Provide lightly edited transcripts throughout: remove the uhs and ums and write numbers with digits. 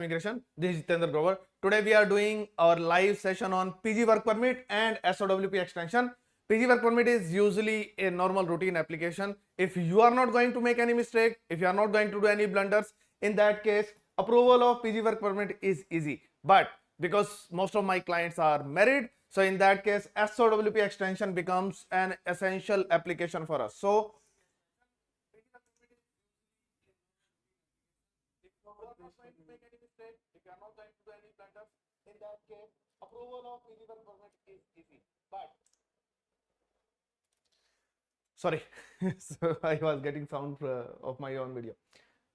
Immigration. This is Jitendra Grover. Today we are doing our live session on PG work permit and SOWP extension. PG work permit is usually a normal routine application. If you are not going to make any mistake, if you are not going to do any blunders, in that case, approval of PG work permit is easy. But because most of my clients are married, so in that case, SOWP extension becomes an essential application for us. So if you are not going to do any blunders, in that case, approval of PG work permit is easy. But sorry, so I was getting sound of my own video.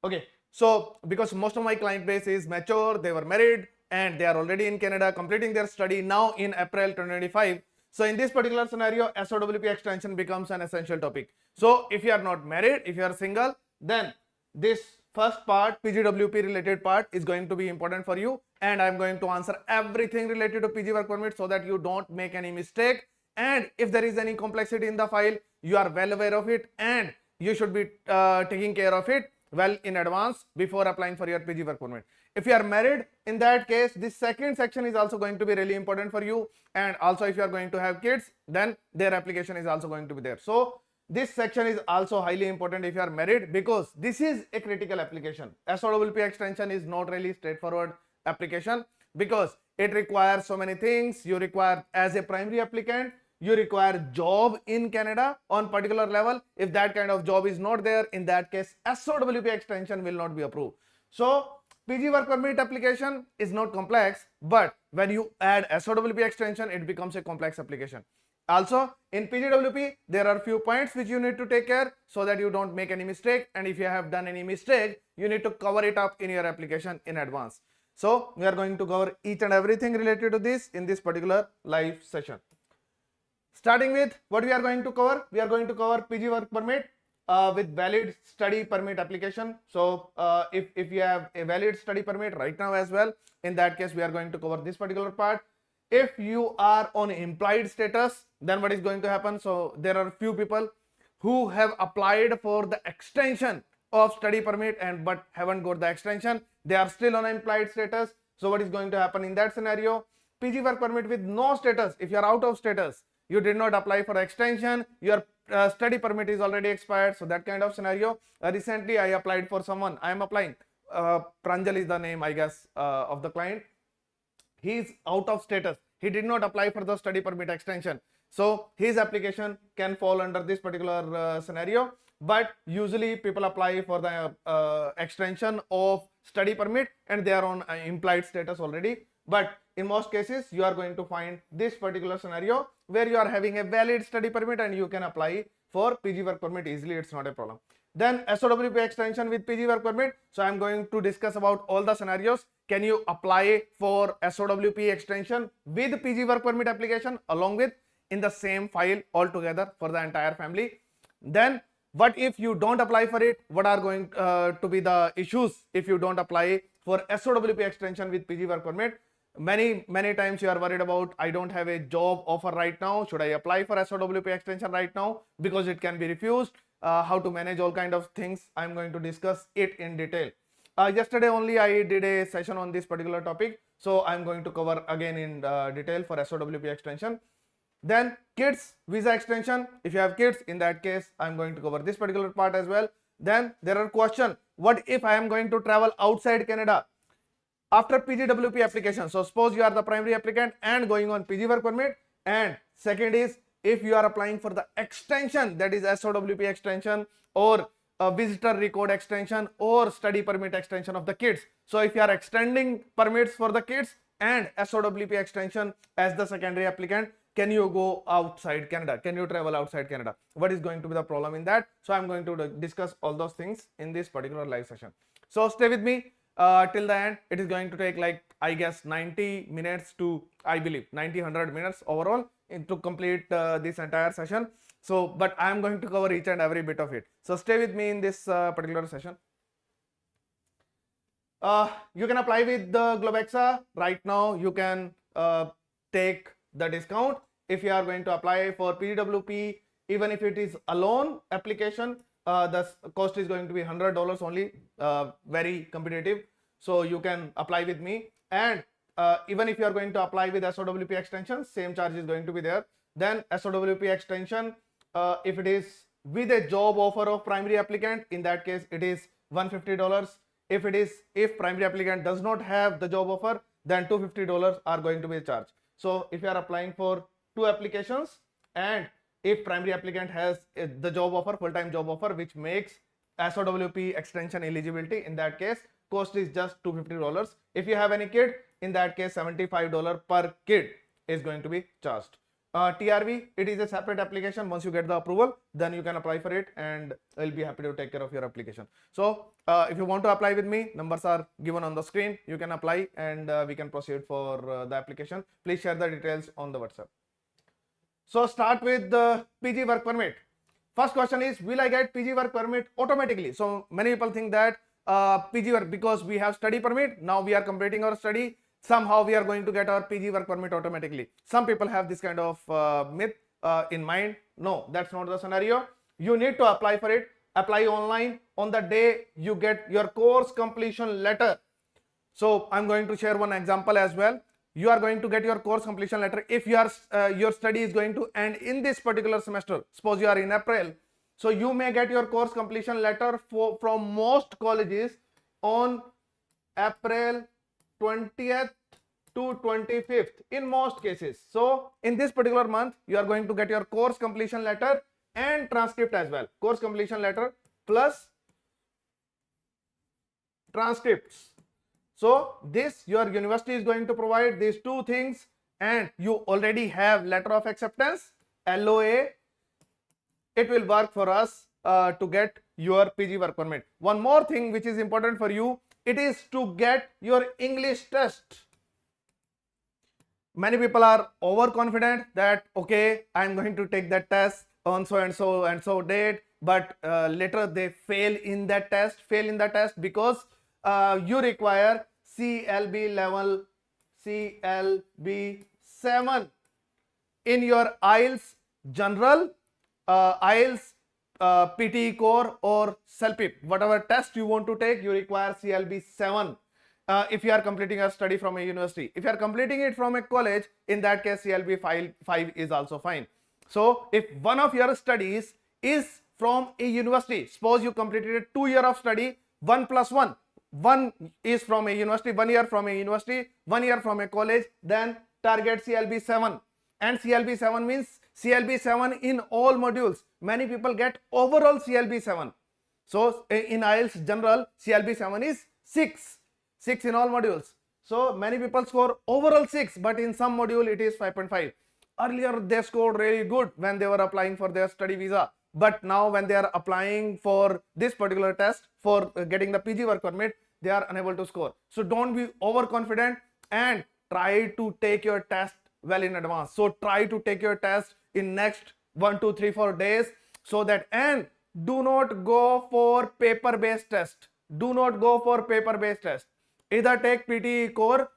Okay, so because most of my client base is mature, they were married and they are already in Canada completing their study now in April 2025. So in this particular scenario, SOWP extension becomes an essential topic. So if you are not married, if you are single, then this first part, PGWP related part, is going to be important for you, and I'm going to answer everything related to PG work permit so that you don't make any mistake. And if there is any complexity in the file, you are well aware of it and you should be taking care of it well in advance before applying for your PG work permit. If you are married, in that case, this second section is also going to be really important for you. And also if you are going to have kids, then their application is also going to be there. So this section is also highly important if you are married, because this is a critical application. SOWP extension is not really straightforward application because it requires so many things. You require, as a primary applicant, you require job in Canada on particular level. If that kind of job is not there, in that case, SOWP extension will not be approved. So PG work permit application is not complex, but when you add SOWP extension, it becomes a complex application. Also, in PGWP, there are few points which you need to take care so that you don't make any mistake. And if you have done any mistake, you need to cover it up in your application in advance. So we are going to cover each and everything related to this in this particular live session. Starting with what we are going to cover, we are going to cover PG work permit with valid study permit application. So if you have a valid study permit right now as well, in that case, we are going to cover this particular part. If you are on implied status, then what is going to happen? So there are few people who have applied for the extension of study permit and but haven't got the extension. They are still on implied status. So what is going to happen in that scenario? PG work permit with no status. If you are out of status, you did not apply for extension, your study permit is already expired. So that kind of scenario. Recently I applied for someone. I am applying. Pranjal is the name, I guess, of the client. He is out of status. He did not apply for the study permit extension. So his application can fall under this particular scenario. But usually people apply for the extension of study permit and they are on implied status already. But in most cases, you are going to find this particular scenario where you are having a valid study permit and you can apply for PG work permit easily. It's not a problem. Then SOWP extension with PG work permit. So I'm going to discuss about all the scenarios. Can you apply for SOWP extension with PG work permit application along with in the same file altogether for the entire family? Then what if you don't apply for it? What are going to be the issues if you don't apply for SOWP extension with PG work permit? Many times you are worried about, I don't have a job offer right now. Should I apply for SOWP extension right now because it can be refused? How to manage all kind of things. I'm going to discuss it in detail. Yesterday only I did a session on this particular topic. So I'm going to cover again in detail for SOWP extension. Then kids visa extension. If you have kids, in that case, I'm going to cover this particular part as well. Then there are questions. What if I am going to travel outside Canada after PGWP application? So suppose you are the primary applicant and going on PG work permit. And second is, if you are applying for the extension, that is SOWP extension or a visitor record extension or study permit extension of the kids. So if you are extending permits for the kids and SOWP extension as the secondary applicant, can you go outside Canada? Can you travel outside Canada? What is going to be the problem in that? So I'm going to discuss all those things in this particular live session. So stay with me till the end. It is going to take like, I guess, 90 minutes to, I believe, 100 minutes overall to complete this entire session. So, but I am going to cover each and every bit of it. So stay with me in this particular session. You can apply with the Globexa right now. You can take the discount if you are going to apply for PGWP. Even if it is a loan application, the cost is going to be $100 only, very competitive. So you can apply with me, and even if you are going to apply with SOWP extension, same charge is going to be there. Then SOWP extension, if it is with a job offer of primary applicant, in that case it is $150. If primary applicant does not have the job offer, then $250 are going to be charged. So if you are applying for 2 applications, and if primary applicant has the job offer, full-time job offer, which makes SOWP extension eligibility, in that case cost is just $250. If you have any kid, in that case $75 per kid is going to be charged. TRV, it is a separate application. Once you get the approval, then you can apply for it, and I'll be happy to take care of your application. So if you want to apply with me, numbers are given on the screen. You can apply, and we can proceed for the application. Please share the details on the WhatsApp. So start with the PG work permit. First question is, will I get PG work permit automatically? So many people think that PG work, because we have study permit, now we are completing our study, somehow we are going to get our PG work permit automatically. Some people have this kind of myth in mind. No, that's not the scenario. You need to apply for it. Apply online on the day you get your course completion letter. So I'm going to share one example as well. You are going to get your course completion letter if your study is going to end in this particular semester. Suppose you are in April, so you may get your course completion letter from most colleges on April 20th to 25th in most cases. So in this particular month, you are going to get your course completion letter and transcript as well. Course completion letter plus transcripts. So this, your university is going to provide these 2 things, and you already have letter of acceptance, LOA. It will work for us to get your PG work permit. One more thing which is important for you, it is to get your English test. Many people are overconfident that, okay, I am going to take that test on so and so and so date, but later they fail in that test, because you require CLB level, CLB 7 in your IELTS General, IELTS PT Core or SELPIP. Whatever test you want to take, you require CLB 7 if you are completing a study from a university. If you are completing it from a college, in that case CLB 5 is also fine. So if one of your studies is from a university, suppose you completed a 2 year of study, 1 plus 1, 1 is from a university, 1 year from a university, 1 year from a college, then target CLB 7. And CLB 7 means CLB 7 in all modules. Many people get overall CLB 7. So in IELTS General, CLB 7 is 6 in all modules. So many people score overall 6, but in some module it is 5.5. Earlier they scored really good when they were applying for their study visa, but now when they are applying for this particular test for getting the PG work permit, they are unable to score. So don't be overconfident, and try to take your test well in advance. So try to take your test in next 1, 2, 3, 4 days, so that, and do not go for paper based test. Either take PT Core,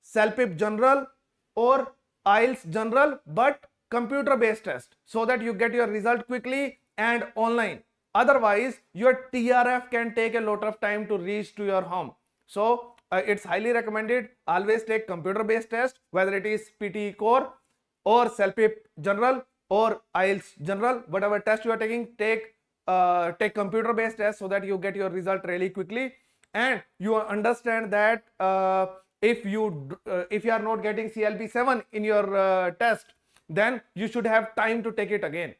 SELPIP General or IELTS General, but computer based test, so that you get your result quickly and online. Otherwise your TRF can take a lot of time to reach to your home. So it's highly recommended, always take computer based test, whether it is PT Core or SELPIP General or IELTS General. Whatever test you are taking, take computer based test, so that you get your result really quickly, and you understand that if you are not getting CLB 7 in your test, then you should have time to take it again.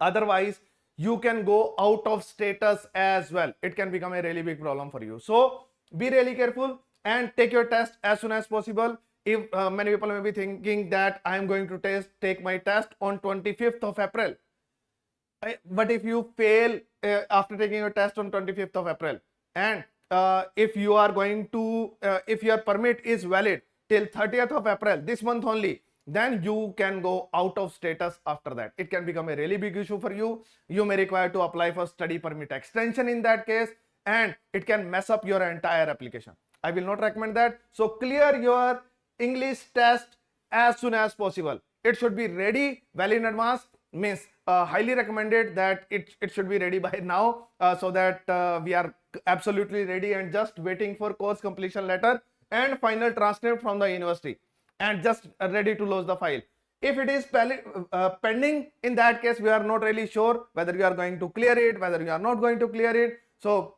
Otherwise you can go out of status as well. It can become a really big problem for you. So be really careful and take your test as soon as possible. If many people may be thinking that I am going to take my test on 25th of April. But if you fail after taking your test on 25th of April, and if you are going to, if your permit is valid till 30th of April, this month only, then you can go out of status after that. It can become a really big issue for you. You may require to apply for study permit extension in that case, and it can mess up your entire application. I will not recommend that. So clear your English test as soon as possible. It should be ready well in advance. Means highly recommended that it should be ready by now, so that we are absolutely ready and just waiting for course completion letter and final transcript from the university and just ready to lodge the file. If it is pending, in that case we are not really sure whether you are going to clear it, whether you are not going to clear it. So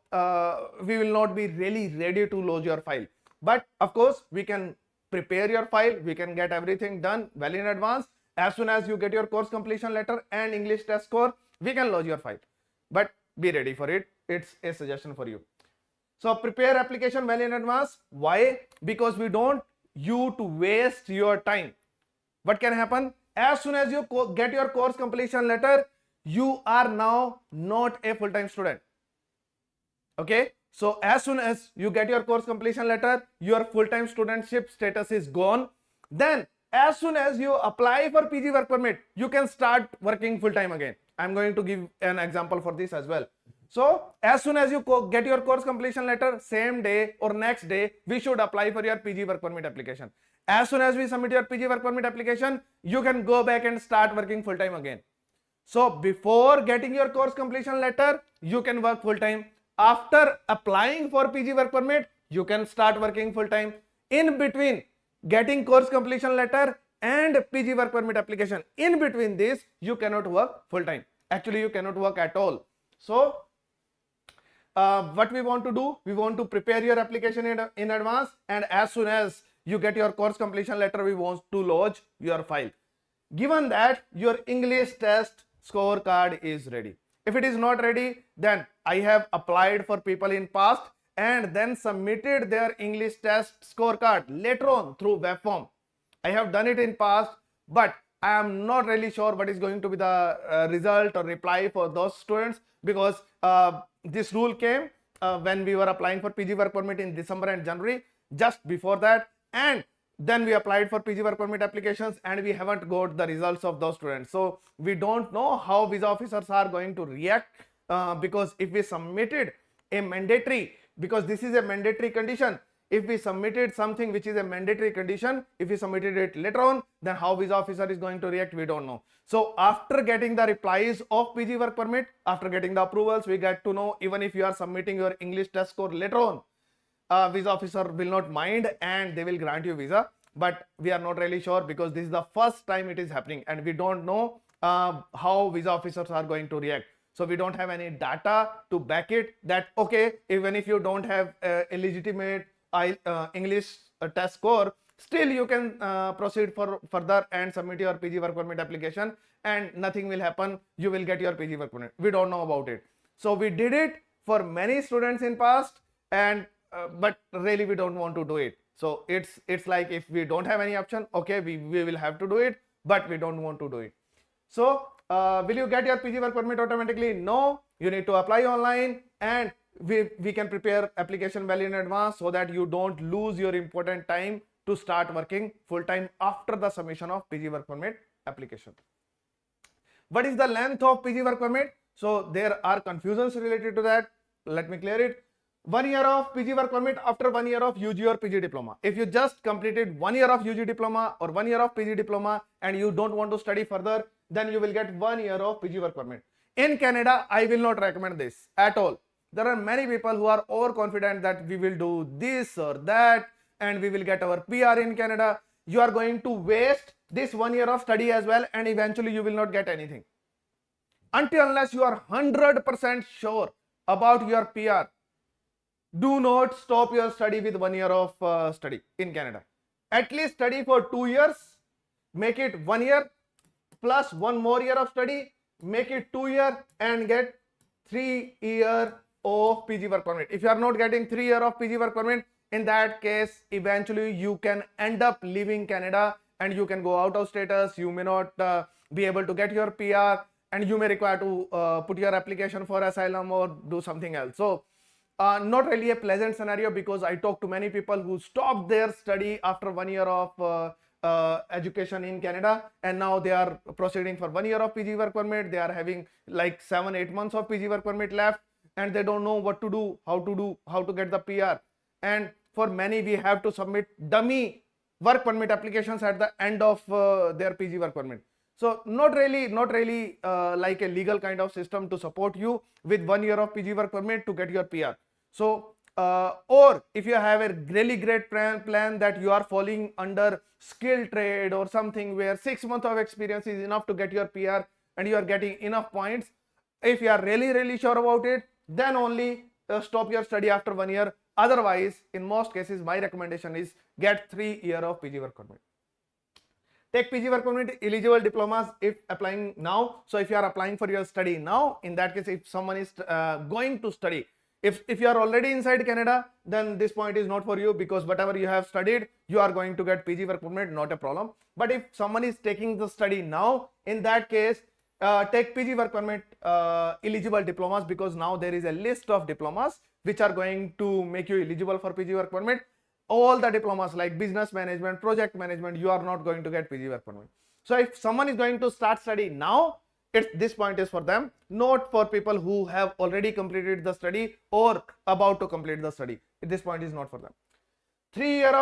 we will not be really ready to lodge your file. But of course we can prepare your file, we can get everything done well in advance. As soon as you get your course completion letter and English test score, we can lodge your file. But be ready for it. It's a suggestion for you. So prepare application well in advance. Why? Because we don't you to waste your time. What can happen? As soon as you get your course completion letter, you are now not a full-time student. Okay, so as soon as you get your course completion letter, your full-time studentship status is gone. Then as soon as you apply for PG work permit, you can start working full-time again. I'm going to give an example for this as well. So as soon as you get your course completion letter, same day or next day, we should apply for your PG work permit application. As soon as we submit your PG work permit application, you can go back and start working full-time again. So before getting your course completion letter, you can work full-time. After applying for PG work permit, you can start working full-time. In between getting course completion letter and PG work permit application, in between this, you cannot work full-time. Actually, you cannot work at all. So what we want to do, we want to prepare your application in advance, and as soon as you get your course completion letter, we want to lodge your file. Given that your English test scorecard is ready. If it is not ready, then I have applied for people in past and then submitted their English test scorecard later on through web form. I have done it in past, but I am not really sure what is going to be the result or reply for those students, because this rule came when we were applying for PG work permit in December and January, just before that, and then we applied for PG work permit applications and we haven't got the results of those students. So we don't know how visa officers are going to react, because if we submitted a mandatory, because this is a mandatory condition, if we submitted something which is a mandatory condition, if we submitted it later on, then how visa officer is going to react, we don't know. So after getting the replies of PG work permit, after getting the approvals, we get to know even if you are submitting your English test score later on, visa officer will not mind and they will grant you visa. But we are not really sure, because this is the first time it is happening and we don't know how visa officers are going to react. So we don't have any data to back it that, okay, even if you don't have a legitimate English test score, still you can proceed for further and submit your PG work permit application and nothing will happen, you will get your PG work permit. We don't know about it. So we did it for many students in past, and but really we don't want to do it. So it's like, if we don't have any option, okay, we will have to do it, but we don't want to do it. So will you get your PG work permit automatically? No, you need to apply online, and we can prepare application well in advance so that you don't lose your important time to start working full time after the submission of PG work permit application. What is the length of PG work permit? So there are confusions related to that. Let me clear it. 1 year of PG work permit after 1 year of UG or PG diploma. If you just completed 1 year of UG diploma or 1 year of PG diploma and you don't want to study further, then you will get 1 year of PG work permit. In Canada, I will not recommend this at all. There are many people who are overconfident that we will do this or that and we will get our PR in Canada. You are going to waste this 1 year of study as well, and eventually you will not get anything. Unless you are 100% sure about your PR, do not stop your study with 1 year of study in Canada. At least study for 2 years, make it 1 year plus 1 more year of study, make it 2 years and get 3 years of PG work permit. If you are not getting 3 years of PG work permit, in that case, eventually you can end up leaving Canada and you can go out of status. You may not be able to get your PR and you may require to put your application for asylum or do something else. So not really a pleasant scenario, because I talked to many people who stopped their study after 1 year of education in Canada, and now they are proceeding for 1 year of PG work permit. They are having like 7-8 months of PG work permit left, and they don't know what to do, how to get the PR. And for many, we have to submit dummy work permit applications at the end of their PG work permit. So not really like a legal kind of system to support you with 1 year of PG work permit to get your PR. So or if you have a really great plan that you are falling under skilled trade or something where 6 months of experience is enough to get your PR and you are getting enough points, if you are really sure about it, then only stop your study after 1 year. Otherwise, in most cases, my recommendation is get 3 years of PG work permit. Take PG work permit eligible diplomas if applying now. So if you are applying for your study now, in that case, if someone is going to study, if you are already inside Canada, then this point is not for you, because whatever you have studied, you are going to get PG work permit, not a problem. But if someone is taking the study now, in that case, take PG work permit eligible diplomas, because now there is a list of diplomas which are going to make you eligible for PG work permit. All the diplomas like business management, project management, you are not going to get PG work permit. So if someone is going to start study now, this point is for them, not for people who have already completed the study or about to complete the study. This point is not for them. 3 years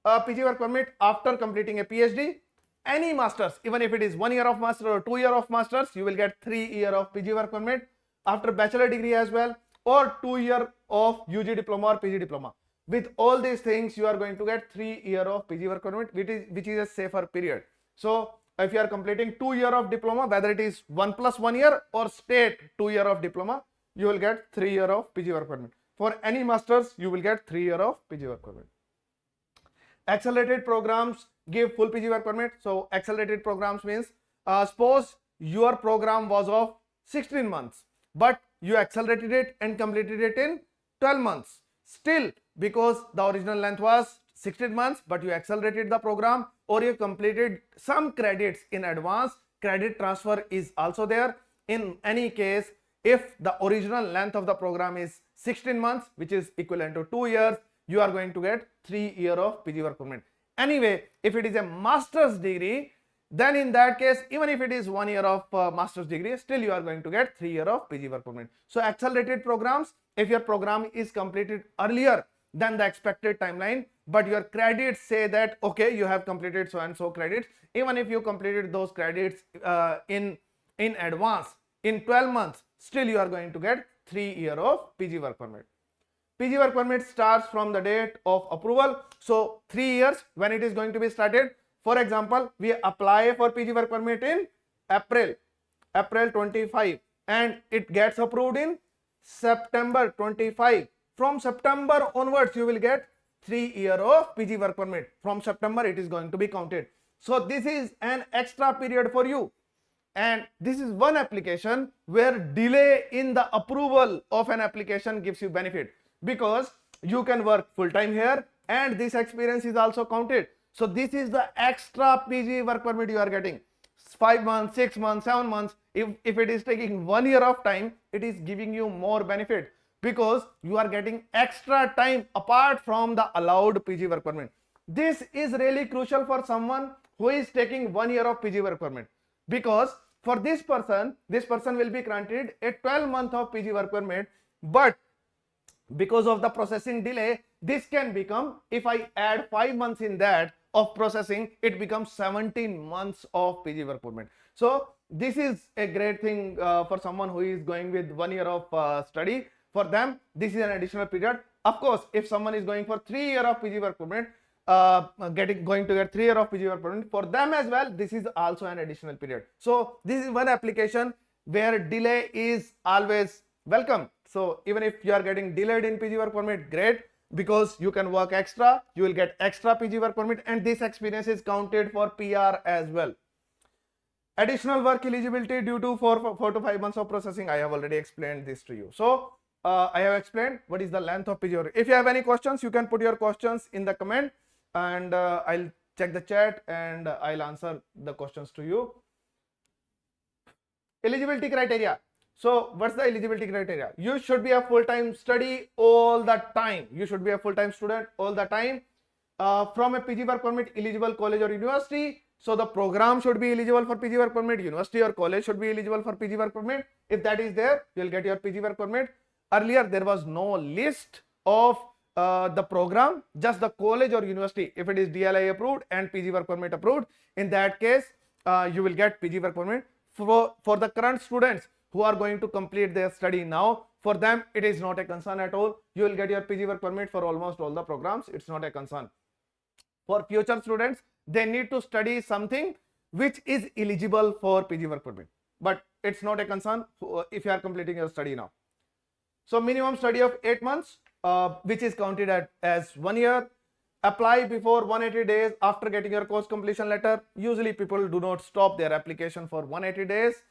of PG work permit after completing a PhD. Any masters, even if it is 1 year of master or 2 years of masters, you will get 3 years of PG work permit. After bachelor degree as well, or 2 years of UG diploma or PG diploma. With all these things, you are going to get 3 years of PG work permit, which is a safer period. So if you are completing 2 years of diploma, whether it is 1 plus 1 year or straight 2 years of diploma, you will get 3 years of PG work permit. For any masters, you will get 3 years of PG work permit. Accelerated programs give full PG work permit. So accelerated programs means suppose your program was of 16 months, but you accelerated it and completed it in 12 months. Still, because the original length was 16 months, but you accelerated the program or you completed some credits in advance, credit transfer is also there. In any case, if the original length of the program is 16 months, which is equivalent to 2 years, you are going to get 3 years of PG work permit. Anyway, if it is a master's degree, then in that case, even if it is 1 year of master's degree, still you are going to get 3 years of PG work permit. So accelerated programs, if your program is completed earlier than the expected timeline, but your credits say that, okay, you have completed so and so credits, even if you completed those credits in advance, in 12 months, still you are going to get 3 years of PG work permit. PG work permit starts from the date of approval. So 3 years when it is going to be started. For example, we apply for PG work permit in April 25, and it gets approved in September 25. From September onwards, you will get 3 years of PG work permit. From September, it is going to be counted. So this is an extra period for you. And this is one application where delay in the approval of an application gives you benefit, because you can work full time here and this experience is also counted. So this is the extra PG work permit you are getting. 5 months, 6 months, 7 months. If it is taking 1 year of time, it is giving you more benefit, because you are getting extra time apart from the allowed PG work permit. This is really crucial for someone who is taking 1 year of PG work permit, because for this person will be granted a 12-month of PG work permit, but because of the processing delay, this can become, if I add 5 months in that of processing, it becomes 17 months of PG work permit. So this is a great thing for someone who is going with 1 year of study. For them, this is an additional period. Of course, if someone is going for 3 years of PG work permit, going to get 3 years of PG work permit, for them as well, this is also an additional period. So this is one application where delay is always welcome. So even if you are getting delayed in PG work permit, great, because you can work extra, you will get extra PG work permit, and this experience is counted for PR as well. Additional work eligibility due to 4 to 5 months of processing. I have already explained this to you. So I have explained what is the length of PG work. If you have any questions, you can put your questions in the comment, and I'll check the chat and I'll answer the questions to you. Eligibility criteria. So what's the eligibility criteria? You should be a full-time study all the time. You should be a full-time student all the time from a PG work permit eligible college or university. So the program should be eligible for PG work permit. University or college should be eligible for PG work permit. If that is there, you'll get your PG work permit. Earlier, there was no list of the program, just the college or university. If it is DLI approved and PG work permit approved, in that case, you will get PG work permit. For the current students who are going to complete their study now, For them, it is not a concern at all. You will get your PG work permit for almost all the programs. It's not a concern. For future students, they need to study something which is eligible for PG work permit, but it's not a concern if you are completing your study now. So minimum study of 8 months, which is counted as 1 year. Apply before 180 days after getting your course completion letter. Usually people do not stop their application for 180 days.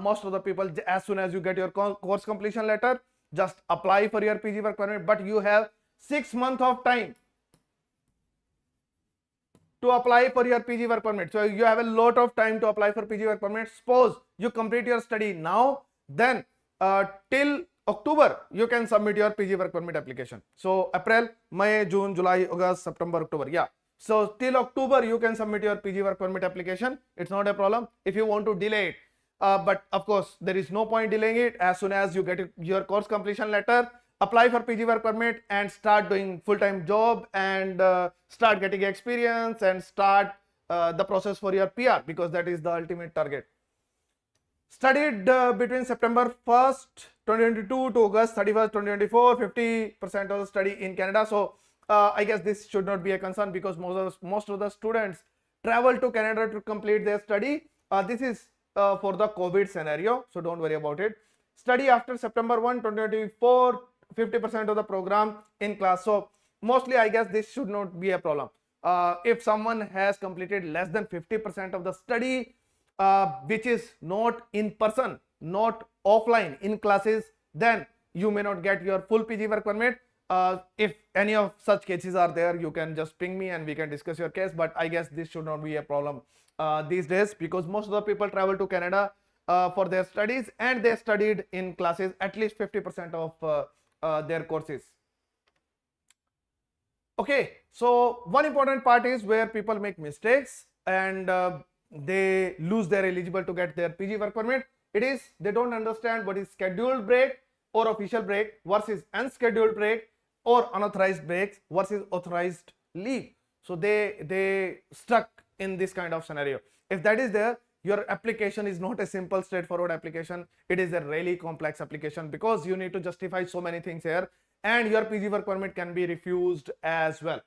Most of the people, as soon as you get your course completion letter, just apply for your PG work permit, but you have 6 months of time to apply for your PG work permit. So you have a lot of time to apply for PG work permit. Suppose you complete your study now, then till October you can submit your PG work permit application. So April, May, June, July, August, September, October, yeah. So till October you can submit your PG work permit application. It's not a problem if you want to delay it. But of course there is no point delaying it. As soon as you get your course completion letter, apply for PG work permit and start doing full-time job and start getting experience and start the process for your PR, because that is the ultimate target. Studied between September 1st, 2022 to August 31st, 2024, 50% of the study in Canada. So I guess this should not be a concern, because most of the students travel to Canada to complete their study. This is for the COVID scenario, so don't worry about it. Study after September 1, 2024, 50% of the program in class. So mostly I guess this should not be a problem. If someone has completed less than 50% of the study, which is not in person, not offline in classes, then you may not get your full PG work permit. If any of such cases are there, you can just ping me and we can discuss your case, but I guess this should not be a problem these days, because most of the people travel to Canada for their studies and they studied in classes at least 50% of their courses. Okay, so one important part is where people make mistakes and they lose their eligible to get their PG work permit. It is they don't understand what is scheduled break or official break versus unscheduled break or unauthorized breaks versus authorized leave. So they stuck in this kind of scenario. If that is there, your application is not a simple straightforward application. It is a really complex application, because you need to justify so many things here, and your PG work permit can be refused as well.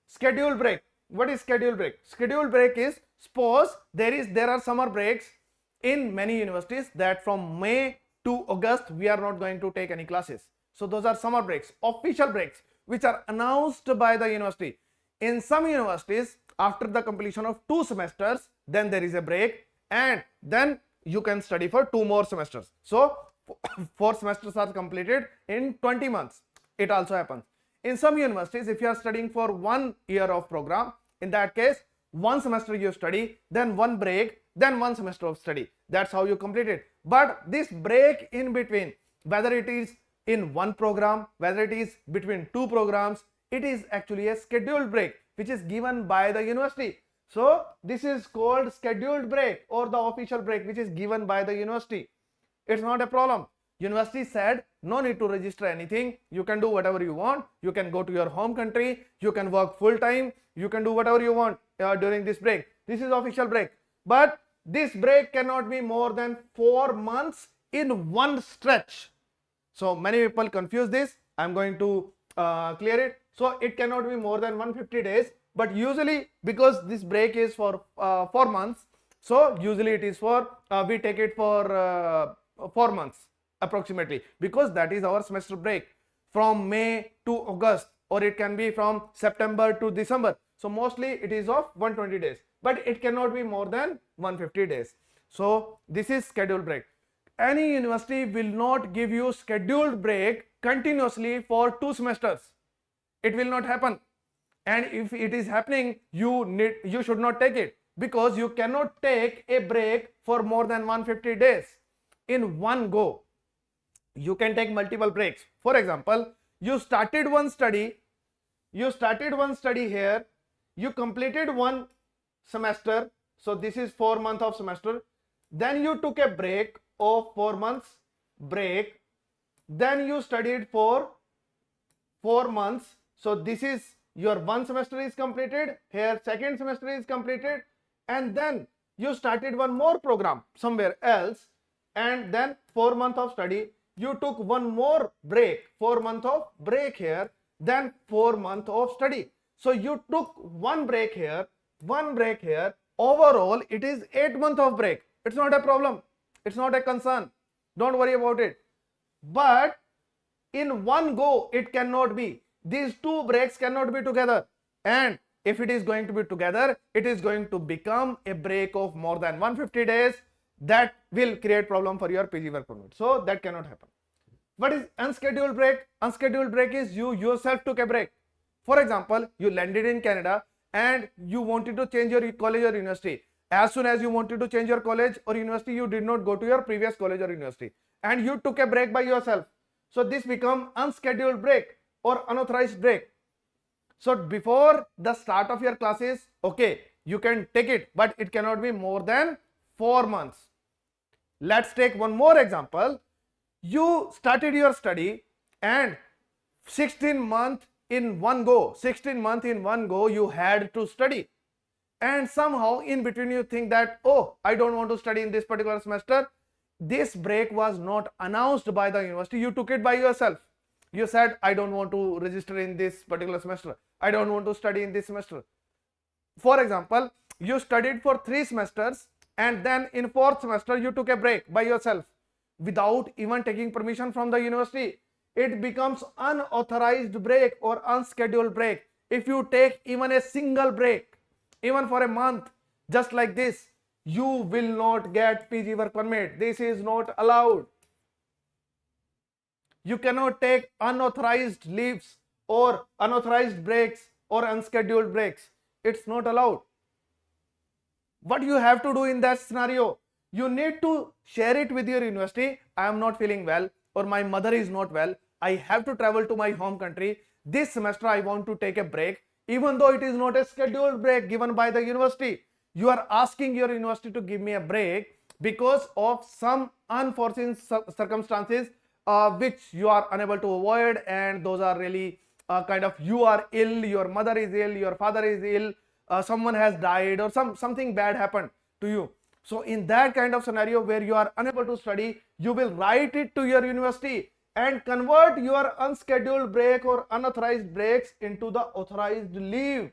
Scheduled break. What is scheduled break? Scheduled break is, suppose there are summer breaks in many universities that from May to August we are not going to take any classes. So those are summer breaks, official breaks, which are announced by the university. In some universities, after the completion of 2 semesters, then there is a break, and then you can study for 2 more semesters. So 4 semesters are completed in 20 months. It also happens. In some universities, if you are studying for 1 year of program, in that case, 1 semester you study, then 1 break, then 1 semester of study. That's how you complete it. But this break in between, whether it is in 1 program, whether it is between 2 programs, it is actually a scheduled break which is given by the university. So this is called scheduled break or the official break which is given by the university. It's not a problem. University said no need to register anything. You can do whatever you want. You can go to your home country. You can work full time. You can do whatever you want during this break. This is official break. But this break cannot be more than 4 months in one stretch. So many people confuse this. I'm going to clear it. So it cannot be more than 150 days. But usually, because this break is for 4 months, so usually it is for we take it for 4 months approximately, because that is our semester break from May to August, or it can be from September to December. So mostly it is of 120 days, but it cannot be more than 150 days. So this is scheduled break. Any university will not give you scheduled break continuously for 2 semesters. It will not happen. And if it is happening, you should not take it, because you cannot take a break for more than 150 days in one go. You can take multiple breaks. For example, you started one study here, you completed 1 semester, so this is 4 months of semester, then you took a break of 4 months break, then you studied for 4 months, so this is your 1 semester is completed, here 2nd semester is completed, and then you started 1 more program somewhere else, and then 4 months of study, you took one more break, 4 months of break here, then 4 months of study. So you took one break here, one break here. Overall, it is 8 months of break. It's not a problem. It's not a concern. Don't worry about it. But in one go, it cannot be. These two breaks cannot be together. And if it is going to be together, it is going to become a break of more than 150 days. That will create problem for your PG work permit. So that cannot happen. What is unscheduled break? Unscheduled break is you yourself took a break. For example, you landed in Canada and you wanted to change your college or university. As soon as you wanted to change your college or university, you did not go to your previous college or university and you took a break by yourself. So this become unscheduled break or unauthorized break. So before the start of your classes, okay, you can take it, but it cannot be more than 4 months. Let's take one more example. You started your study and 16 months in one go, 16 months in one go, you had to study. And somehow in between you think that, oh, I don't want to study in this particular semester. This break was not announced by the university. You took it by yourself. You said, I don't want to register in this particular semester. I don't want to study in this semester. For example, you studied for 3 semesters and then in 4th semester you took a break by yourself without even taking permission from the university. It becomes unauthorized break or unscheduled break. If you take even a single break, even for a month, just like this, you will not get PG work permit. This is not allowed. You cannot take unauthorized leaves or unauthorized breaks or unscheduled breaks. It's not allowed. What you have to do in that scenario? You need to share it with your university. I am not feeling well or my mother is not well. I have to travel to my home country. This semester I want to take a break. Even though it is not a scheduled break given by the university, you are asking your university to give me a break because of some unforeseen circumstances which you are unable to avoid, and those are really kind of you are ill, your mother is ill, your father is ill, someone has died or something bad happened to you. So in that kind of scenario where you are unable to study, you will write it to your university and convert your unscheduled break or unauthorized breaks into the authorized leave.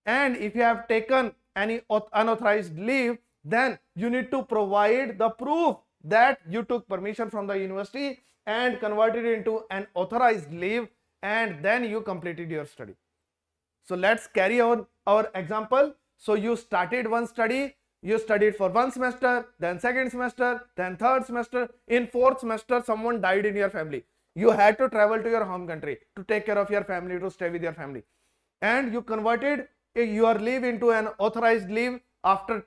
And if you have taken any unauthorized leave, then you need to provide the proof that you took permission from the university and converted it into an authorized leave, and then you completed your study. So let's carry on our example. So you started one study, you studied for 1 semester, then 2nd semester, then 3rd semester. In 4th semester, someone died in your family. You had to travel to your home country to take care of your family, to stay with your family. And you converted your leave into an authorized leave after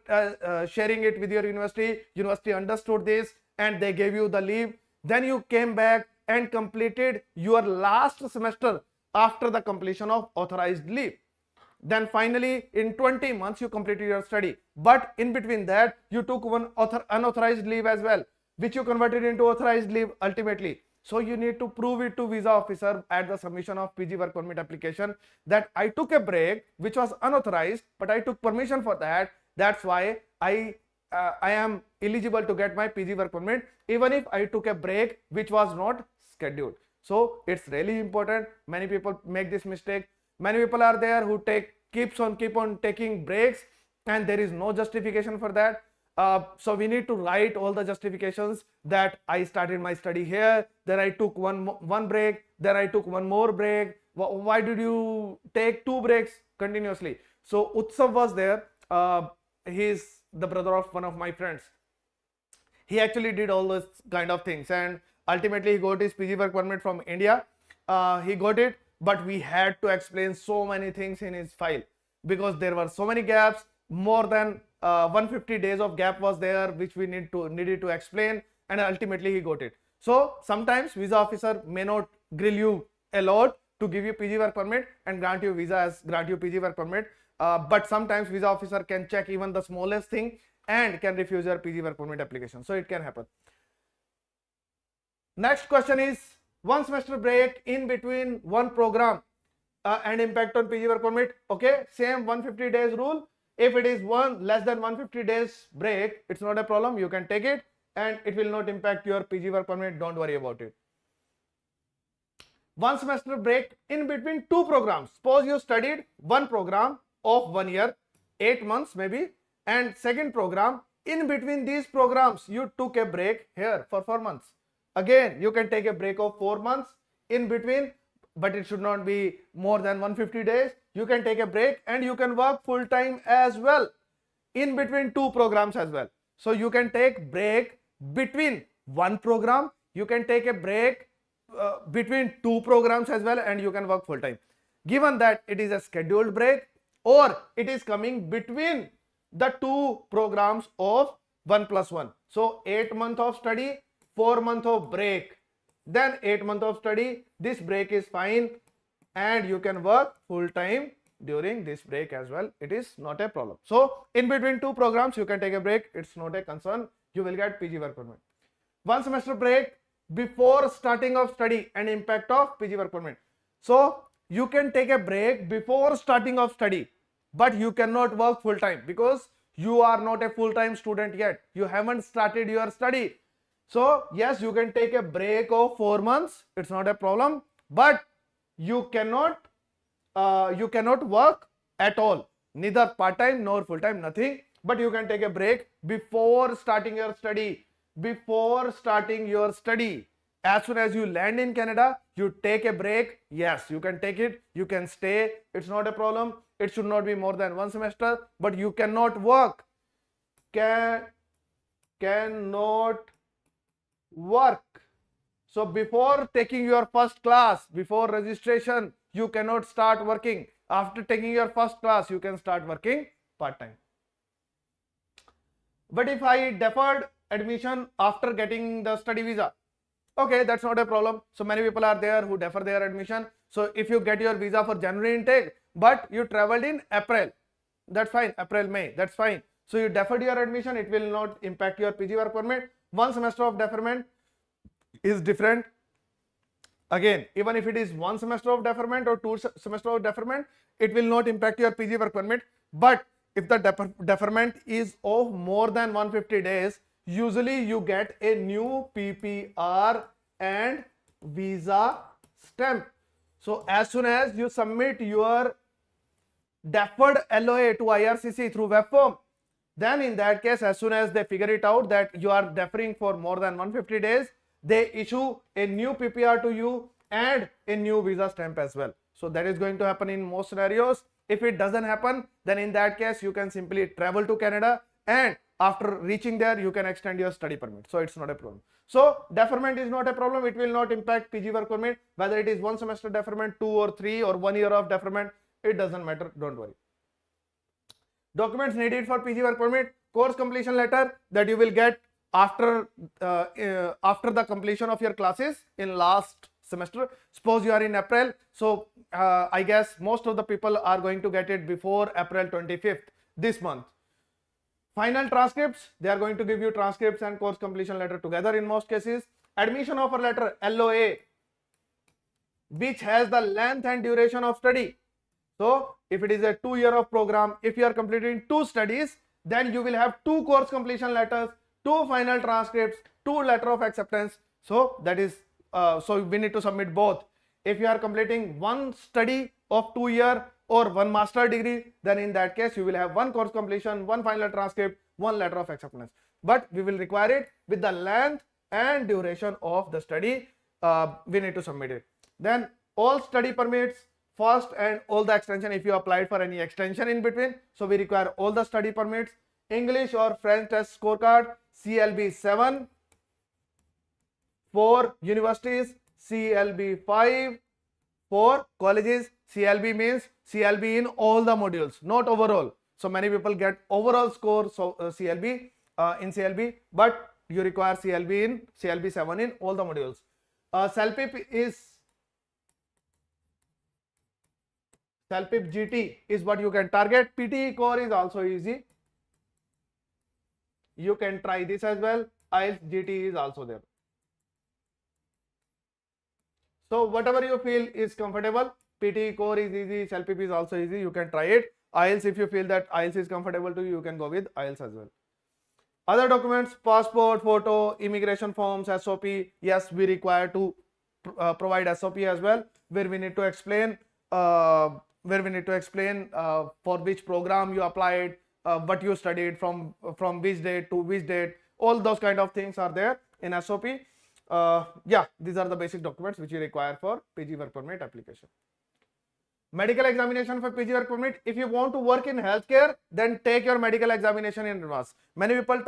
sharing it with your university. University understood this and they gave you the leave. Then you came back and completed your last semester after the completion of authorized leave. Then finally in 20 months you completed your study, but in between that you took one unauthorized leave as well, which you converted into authorized leave ultimately. So you need to prove it to visa officer at the submission of PG work permit application that I took a break which was unauthorized, but I took permission for that. That's why I am eligible to get my PG work permit even if I took a break which was not scheduled. So it's really important. Many people make this mistake. Many people are there who keep on taking breaks and there is no justification for that. So we need to write all the justifications that I started my study here, then I took one break, then I took one more break. Why did you take 2 breaks continuously? So Utsav was there. He's the brother of one of my friends. He actually did all those kind of things and ultimately he got his PG work permit from India. He got it, but we had to explain so many things in his file because there were so many gaps. More than 150 days of gap was there which we needed to explain, and ultimately he got it. So sometimes visa officer may not grill you a lot to give you PG work permit and grant you PG work permit, but sometimes visa officer can check even the smallest thing and can refuse your PG work permit application. So it can happen. Next question is 1 semester break in between one program and impact on PG work permit. Okay, same 150 days rule. If it is less than 150 days break, it's not a problem, you can take it. and it will not impact your PG work permit. Don't worry about it. One semester break in between two programs. Suppose you studied one program of 1 year, 8 months maybe, and second program. In between these programs, you took a break here for 4 months. Again, you can take a break of 4 months in between, but it should not be more than 150 days. You can take a break and you can work full time as well in between two programs as well. So you can take break between one program, you can take a break between two programs as well, and you can work full time. Given that it is a scheduled break or it is coming between the two programs of 1+1. So 8 months of study, 4 months of break, then 8 months of study. This break is fine and you can work full time during this break as well. It is not a problem. So in between two programs you can take a break. It's not a concern. You will get PG work permit. One semester break before starting of study and impact of PG work permit. So you can take a break before starting of study, but you cannot work full time because you are not a full time student yet. You haven't started your study. So yes, you can take a break of 4 months. It's not a problem, but you cannot work at all, neither part time nor full time, nothing. But you can take a break before starting your study. Before starting your study, as soon as you land in Canada, you take a break. Yes, you can take it, you can stay, it's not a problem. It should not be more than 1 semester, but you cannot work. Cannot work. So before taking your first class, before registration, you cannot start working. After taking your first class, you can start working part-time. But if I deferred admission after getting the study visa, okay, that's not a problem. So many people are there who defer their admission. So if you get your visa for January intake, but you traveled in April, that's fine. April, May, that's fine. So you deferred your admission, it will not impact your PG work permit. 1 semester of deferment is different. Again, even if it is 1 semester of deferment or 2 semester of deferment, it will not impact your PG work permit. But if the deferment is of more than 150 days, usually you get a new PPR and visa stamp. So as soon as you submit your deferred LOA to IRCC through web form, then in that case, as soon as they figure it out that you are deferring for more than 150 days, they issue a new PPR to you and a new visa stamp as well. So that is going to happen in most scenarios. If it doesn't happen, then in that case, you can simply travel to Canada, and after reaching there, you can extend your study permit. So it's not a problem. So deferment is not a problem. It will not impact PG work permit, whether it is 1 semester deferment, 2 or 3 or 1 year of deferment. It doesn't matter. Don't worry. Documents needed for PG work permit: course completion letter that you will get after the completion of your classes in last semester. Suppose you are in April, so I guess most of the people are going to get it before April 25th this month. Final transcripts, they are going to give you transcripts and course completion letter together in most cases. Admission offer letter, LOA, which has the length and duration of study. So if it is a 2 year of program, if you are completing 2 studies, then you will have 2 course completion letters, 2 final transcripts, 2 letter of acceptance. So that is so we need to submit both. If you are completing 1 study of 2 year or 1 master degree, then in that case you will have 1 course completion, 1 final transcript, 1 letter of acceptance. But we will require it with the length and duration of the study. We need to submit it. Then all study permits first and all the extension, if you applied for any extension in between, so we require all the study permits. English or French test scorecard, CLB 7 for universities, CLB 5 for colleges. CLB means CLB in all the modules, not overall. So many people get overall score, so CLB in CLB, but you require CLB in CLB 7 in all the modules. CELPIP GT is what you can target. PTE core is also easy. You can try this as well. IELTS GT is also there. So whatever you feel is comfortable, PTE core is easy, CELPIP is also easy, you can try it. IELTS, if you feel that IELTS is comfortable to you, you can go with IELTS as well. Other documents, passport, photo, immigration forms, SOP. Yes, we require to provide SOP as well, where we need to explain for which program you applied, what you studied, from which date to which date. All those kind of things are there in SOP. Yeah, these are the basic documents which you require for PG work permit application. Medical examination for PG work permit. If you want to work in healthcare, then take your medical examination in advance. Many people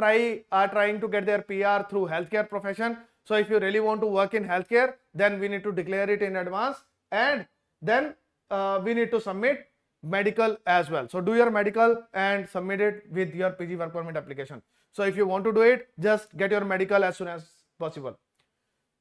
are trying to get their PR through healthcare profession. So if you really want to work in healthcare, then we need to declare it in advance, and then we need to submit medical as well. So do your medical and submit it with your PG work permit application. So if you want to do it, just get your medical as soon as possible.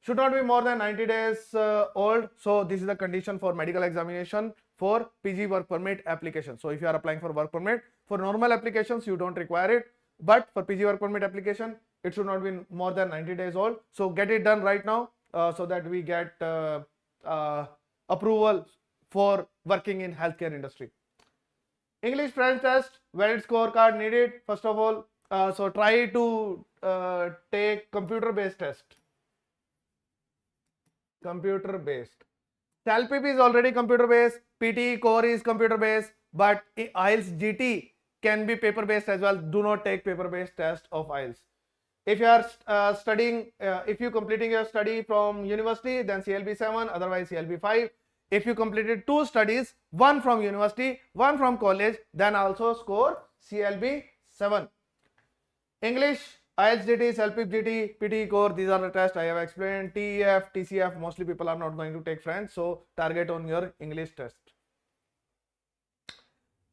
Should not be more than 90 days old. So this is the condition for medical examination for PG work permit application. So if you are applying for work permit, for normal applications you don't require it, but for PG work permit application it should not be more than 90 days old. So get it done right now so that we get approval for working in healthcare industry. English French test, valid scorecard needed. First of all, so try to take computer based test. Computer based. SALPIP is already computer based, PT core is computer based, but IELTS GT can be paper based as well. Do not take paper based test of IELTS. If you are studying, if you completing your study from university, then CLB 7, otherwise CLB 5. If you completed 2 studies, 1 from university, 1 from college, then also score CLB 7. English, IELTS GT, SALPIP GT, PT core, these are the tests I have explained. TEF, TCF, mostly people are not going to take French, so target on your English test.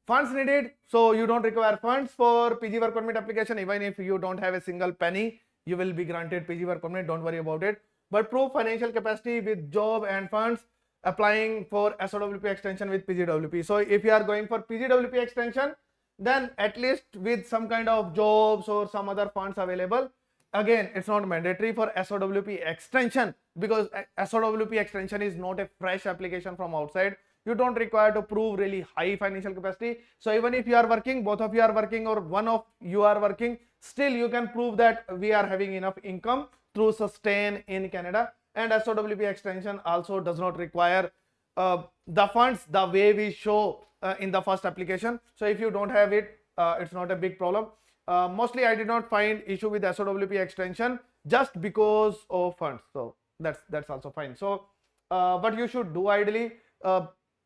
Funds needed, so you don't require funds for PG work permit application. Even if you don't have a single penny, you will be granted PG work permit, don't worry about it. But prove financial capacity with job and funds, applying for SOWP extension with PGWP. So if you are going for PGWP extension, then at least with some kind of jobs or some other funds available. Again, it's not mandatory for SOWP extension, because SOWP extension is not a fresh application from outside. You don't require to prove really high financial capacity. So even if you are working, both of you are working, or one of you are working, still you can prove that we are having enough income to sustain in Canada. And SOWP extension also does not require the funds the way we show in the first application. So if you don't have it, it's not a big problem. Mostly I did not find issue with SOWP extension just because of funds. So that's also fine. So what you should do ideally,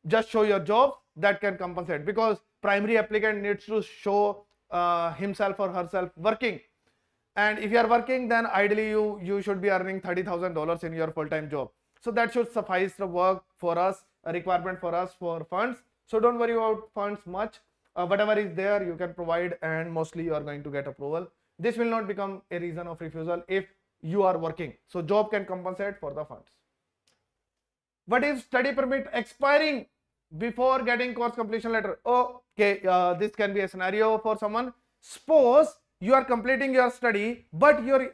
just show your job that can compensate, because primary applicant needs to show himself or herself working. And if you are working, then ideally you should be earning $30,000 in your full-time job. So that should suffice the work for us, a requirement for us for funds. So don't worry about funds much. Whatever is there you can provide, and mostly you are going to get approval. This will not become a reason of refusal if you are working. So job can compensate for the funds. What if study permit expiring before getting course completion letter? Okay, this can be a scenario for someone. Suppose you are completing your study, but your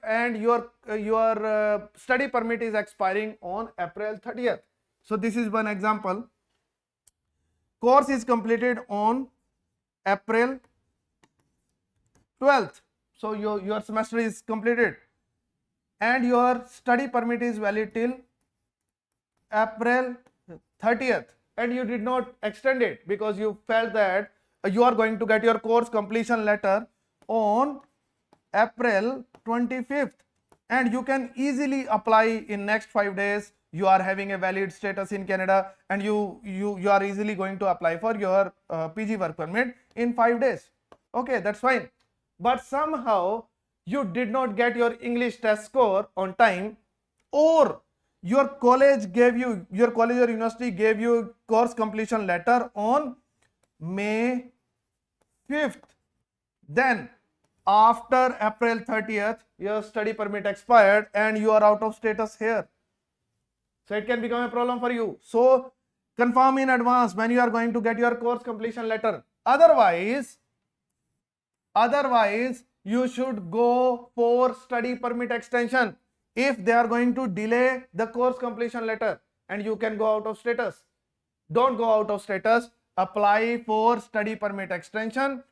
study permit is expiring on April 30th. So this is one example. Course is completed on April 12th. So your semester is completed, and your study permit is valid till April 30th, and you did not extend it because you felt that you are going to get your course completion letter on April 25th, and you can easily apply in next 5 days. You are having a valid status in Canada, and you are easily going to apply for your PG work permit in 5 days. Okay, that's fine. But somehow you did not get your English test score on time, or your college or university gave you course completion letter on May 5th. Then after April 30th, your study permit expired and you are out of status here. So it can become a problem for you. So confirm in advance when you are going to get your course completion letter. Otherwise you should go for study permit extension if they are going to delay the course completion letter, and you can go out of status. Don't go out of status. Apply for study permit extension.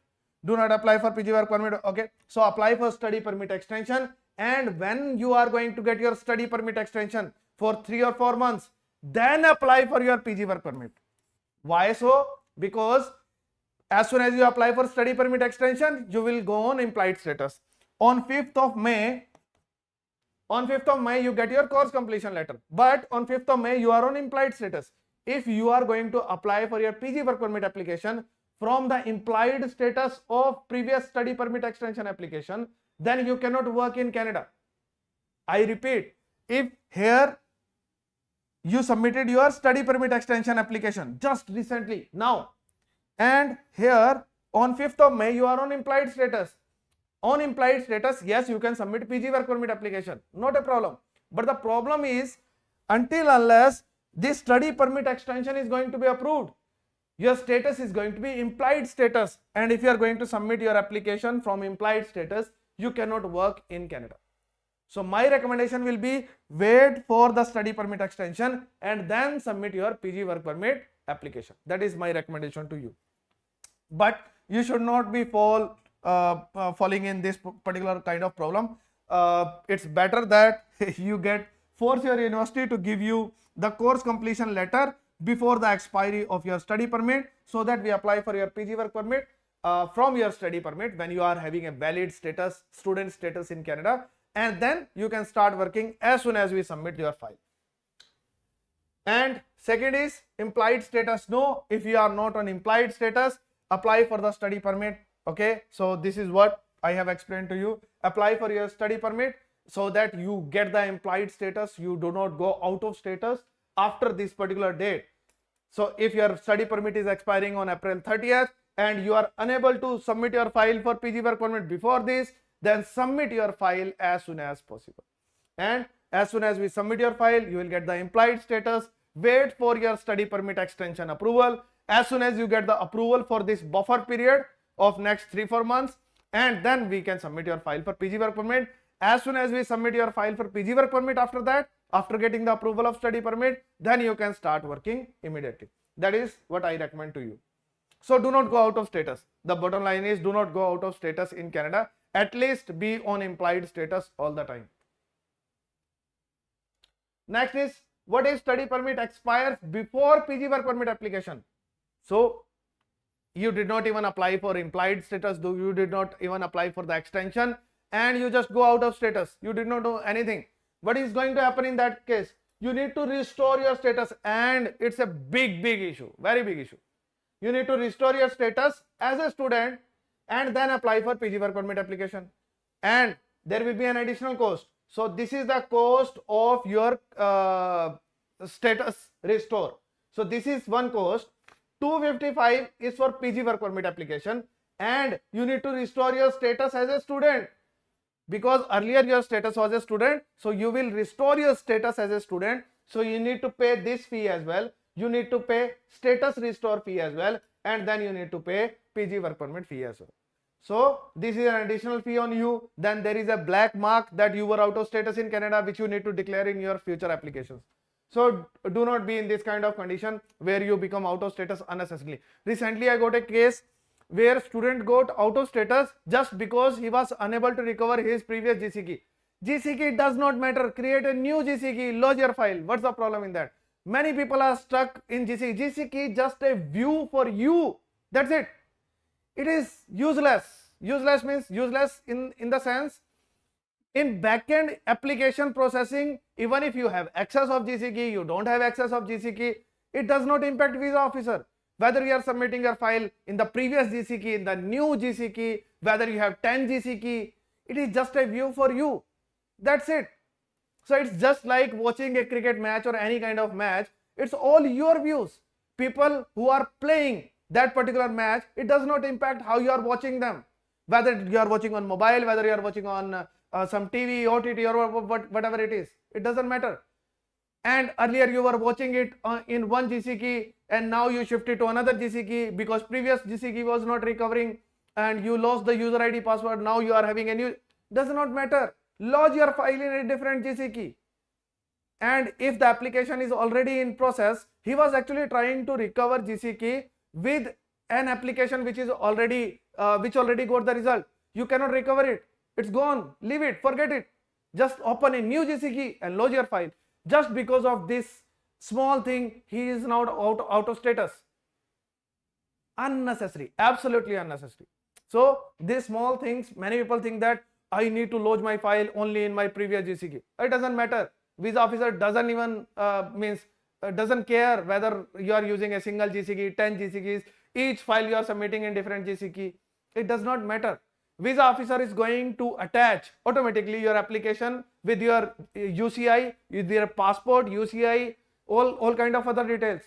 Do not apply for PG work permit. Okay, so apply for study permit extension, and when you are going to get your study permit extension for 3 or 4 months, then apply for your PG work permit. Why so? Because as soon as you apply for study permit extension, you will go on implied status. On 5th of May, you get your course completion letter, but on 5th of May you are on implied status. If you are going to apply for your PG work permit application from the implied status of previous study permit extension application, then you cannot work in Canada. I repeat, if here you submitted your study permit extension application just recently now, and here on 5th of May you are on implied status. On implied status, yes, you can submit PG work permit application, not a problem. But the problem is, until unless this study permit extension is going to be approved, your status is going to be implied status, and if you are going to submit your application from implied status, you cannot work in Canada. So my recommendation will be wait for the study permit extension and then submit your PG work permit application. That is my recommendation to you. But you should not be falling in this particular kind of problem. It's better that you force your university to give you the course completion letter before the expiry of your study permit, so that we apply for your PG work permit from your study permit when you are having a valid status, student status in Canada, and then you can start working as soon as we submit your file. And second is implied status. No, if you are not on implied status, apply for the study permit. Okay, so this is what I have explained to you. Apply for your study permit so that you get the implied status. You do not go out of status after this particular date. So if your study permit is expiring on April 30th and you are unable to submit your file for PG work permit before this, then submit your file as soon as possible. And as soon as we submit your file, you will get the implied status. Wait for your study permit extension approval. As soon as you get the approval for this buffer period of next 3-4 months, and then we can submit your file for PG work permit. As soon as we submit your file for PG work permit, after that, after getting the approval of study permit, then you can start working immediately. That is what I recommend to you. So do not go out of status. The bottom line is, do not go out of status in Canada. At least be on implied status all the time. Next is, what if study permit expires before PG work permit application? So you did not even apply for implied status, you did not even apply for the extension, and you just go out of status. You did not do anything. What is going to happen in that case? You need to restore your status, and it's a big issue, very big issue. You need to restore your status as a student and then apply for PG work permit application, and there will be an additional cost. So this is the cost of your status restore. So this is one cost. 255 is for PG work permit application, and you need to restore your status as a student, because earlier your status was a student, so you will restore your status as a student. So you need to pay this fee as well. You need to pay status restore fee as well, and then you need to pay PG work permit fee as well. So this is an additional fee on you. Then there is a black mark that you were out of status in Canada, which you need to declare in your future applications. So do not be in this kind of condition where you become out of status unnecessarily. Recently I got a case where student got out of status just because he was unable to recover his previous GC key. GC key does not matter. Create a new GC key, lodge your file. What's the problem in that? Many people are stuck in GC. GC key just a view for you. That's it. It is useless. Useless means useless in the sense, in backend application processing, even if you have access of GC key, you don't have access of GC key, it does not impact visa officer. Whether you are submitting your file in the previous GC key, in the new GC key, whether you have 10 GC key, it is just a view for you. That's it. So it's just like watching a cricket match or any kind of match. It's all your views. People who are playing that particular match, it does not impact how you are watching them. Whether you are watching on mobile, whether you are watching on some TV, OTT or whatever it is, it doesn't matter. And earlier you were watching it in one GC key, and now you shifted to another GC key because previous GC key was not recovering and you lost the user ID password. Now you are having a new, does not matter. Lodge your file in a different GC key. And if the application is already in process, he was actually trying to recover GC key with an application which is already already got the result. You cannot recover it. It's gone. Leave it. Forget it. Just open a new GCK and load your file. Just because of this small thing, he is now out of status. Unnecessary. Absolutely unnecessary. So these small things, many people think that I need to load my file only in my previous GCK. It doesn't matter. Visa officer doesn't even doesn't care whether you are using a single GCK, 10 GCKs, each file you are submitting in different GCK. It does not matter. Visa officer is going to attach automatically your application with your UCI, with your passport, UCI, all kind of other details.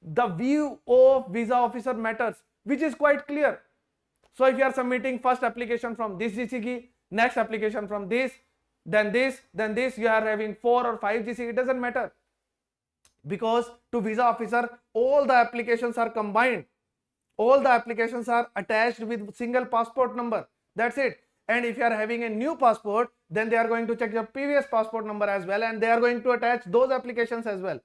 The view of visa officer matters, which is quite clear. So if you are submitting first application from this GCK, next application from this, then this, you are having 4 or 5 GCK, it doesn't matter. Because to visa officer, all the applications are combined. All the applications are attached with single passport number. That's it. And if you are having a new passport, then they are going to check your previous passport number as well, and they are going to attach those applications as well.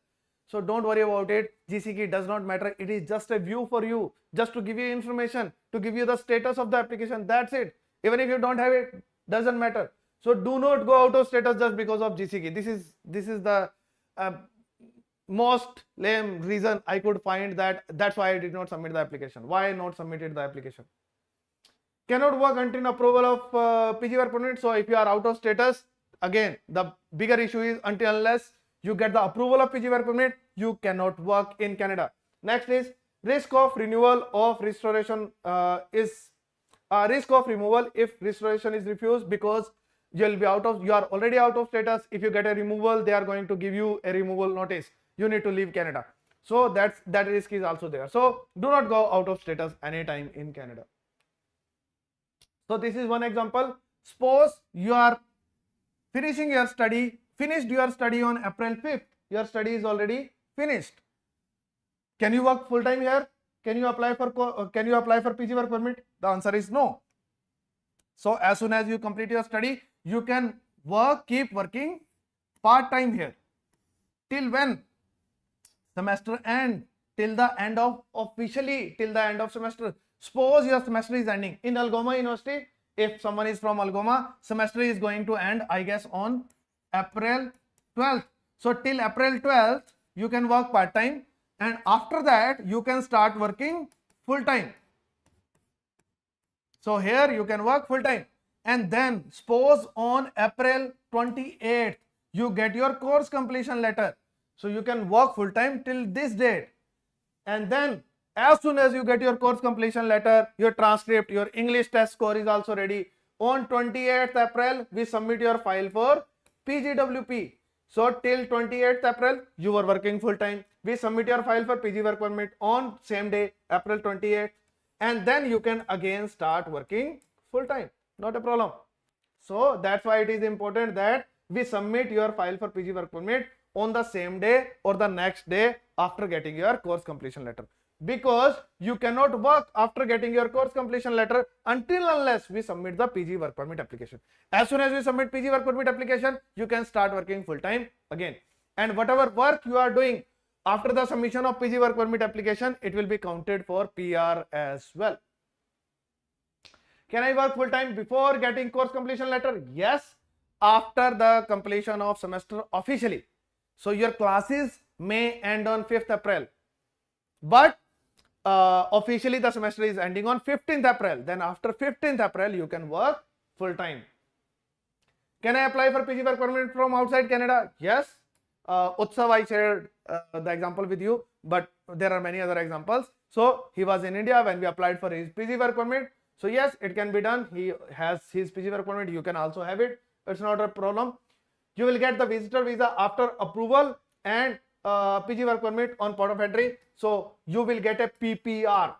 So don't worry about it. GCK does not matter. It is just a view for you, just to give you information, to give you the status of the application. That's it. Even if you don't have it, doesn't matter. So do not go out of status just because of GCK. This is the most lame reason I could find. That's why I did not submit the application. Why not submitted the application? Cannot work until approval of PG work permit. So if you are out of status, again the bigger issue is until unless you get the approval of PG work permit, you cannot work in Canada. Next is risk of renewal of restoration risk of removal if restoration is refused, because you are already out of status. If you get a removal, they are going to give you a removal notice. You need to leave Canada. So that risk is also there. So do not go out of status anytime in Canada. So this is one example. Suppose you are finished your study on April 5th. Your study is already finished. Can you work full time here? Can you apply for PG work permit? The answer is no. So as soon as you complete your study, you can keep working part time here. Till when? Semester end. Till the end of semester. Suppose your semester is ending in Algoma University. If someone is from Algoma, semester is going to end, I guess, on April 12th. So till April 12th, you can work part time, and after that you can start working full time. So here you can work full time, and then suppose on April 28th you get your course completion letter. So you can work full time till this date, and then as soon as you get your course completion letter, your transcript, your English test score is also ready. On 28th April, we submit your file for PGWP. So till 28th April, you were working full time. We submit your file for PG work permit on same day, April 28th, and then you can again start working full time. Not a problem. So that's why it is important that we submit your file for PG work permit on the same day or the next day after getting your course completion letter. Because you cannot work after getting your course completion letter until unless we submit the PG work permit application. As soon as we submit PG work permit application, you can start working full time again. And whatever work you are doing after the submission of PG work permit application, it will be counted for PR as well. Can I work full time before getting course completion letter? Yes, after the completion of semester officially. So your classes may end on 5th April. But officially the semester is ending on 15th April. Then after 15th April, you can work full time. Can I apply for PG work permit from outside Canada? Yes. Utsav, I shared the example with you, but there are many other examples. So he was in India when we applied for his PG work permit. So yes, it can be done. He has his PG work permit. You can also have it. It's not a problem. You will get the visitor visa after approval and PG work permit on port of entry. So you will get a PPR.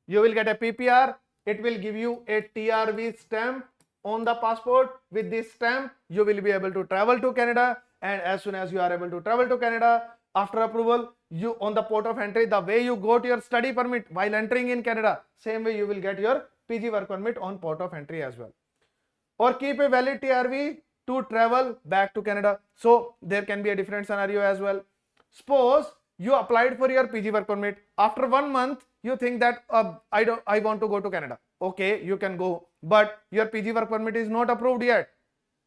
You will get a PPR. It will give you a TRV stamp on the passport. With this stamp, you will be able to travel to Canada. And as soon as you are able to travel to Canada, after approval, you on the port of entry, the way you got your study permit while entering in Canada, same way you will get your PG work permit on port of entry as well. Or keep a valid TRV to travel back to Canada. So there can be a different scenario as well. Suppose you applied for your PG work permit. After 1 month, you think that I want to go to Canada. Okay, you can go, but your PG work permit is not approved yet.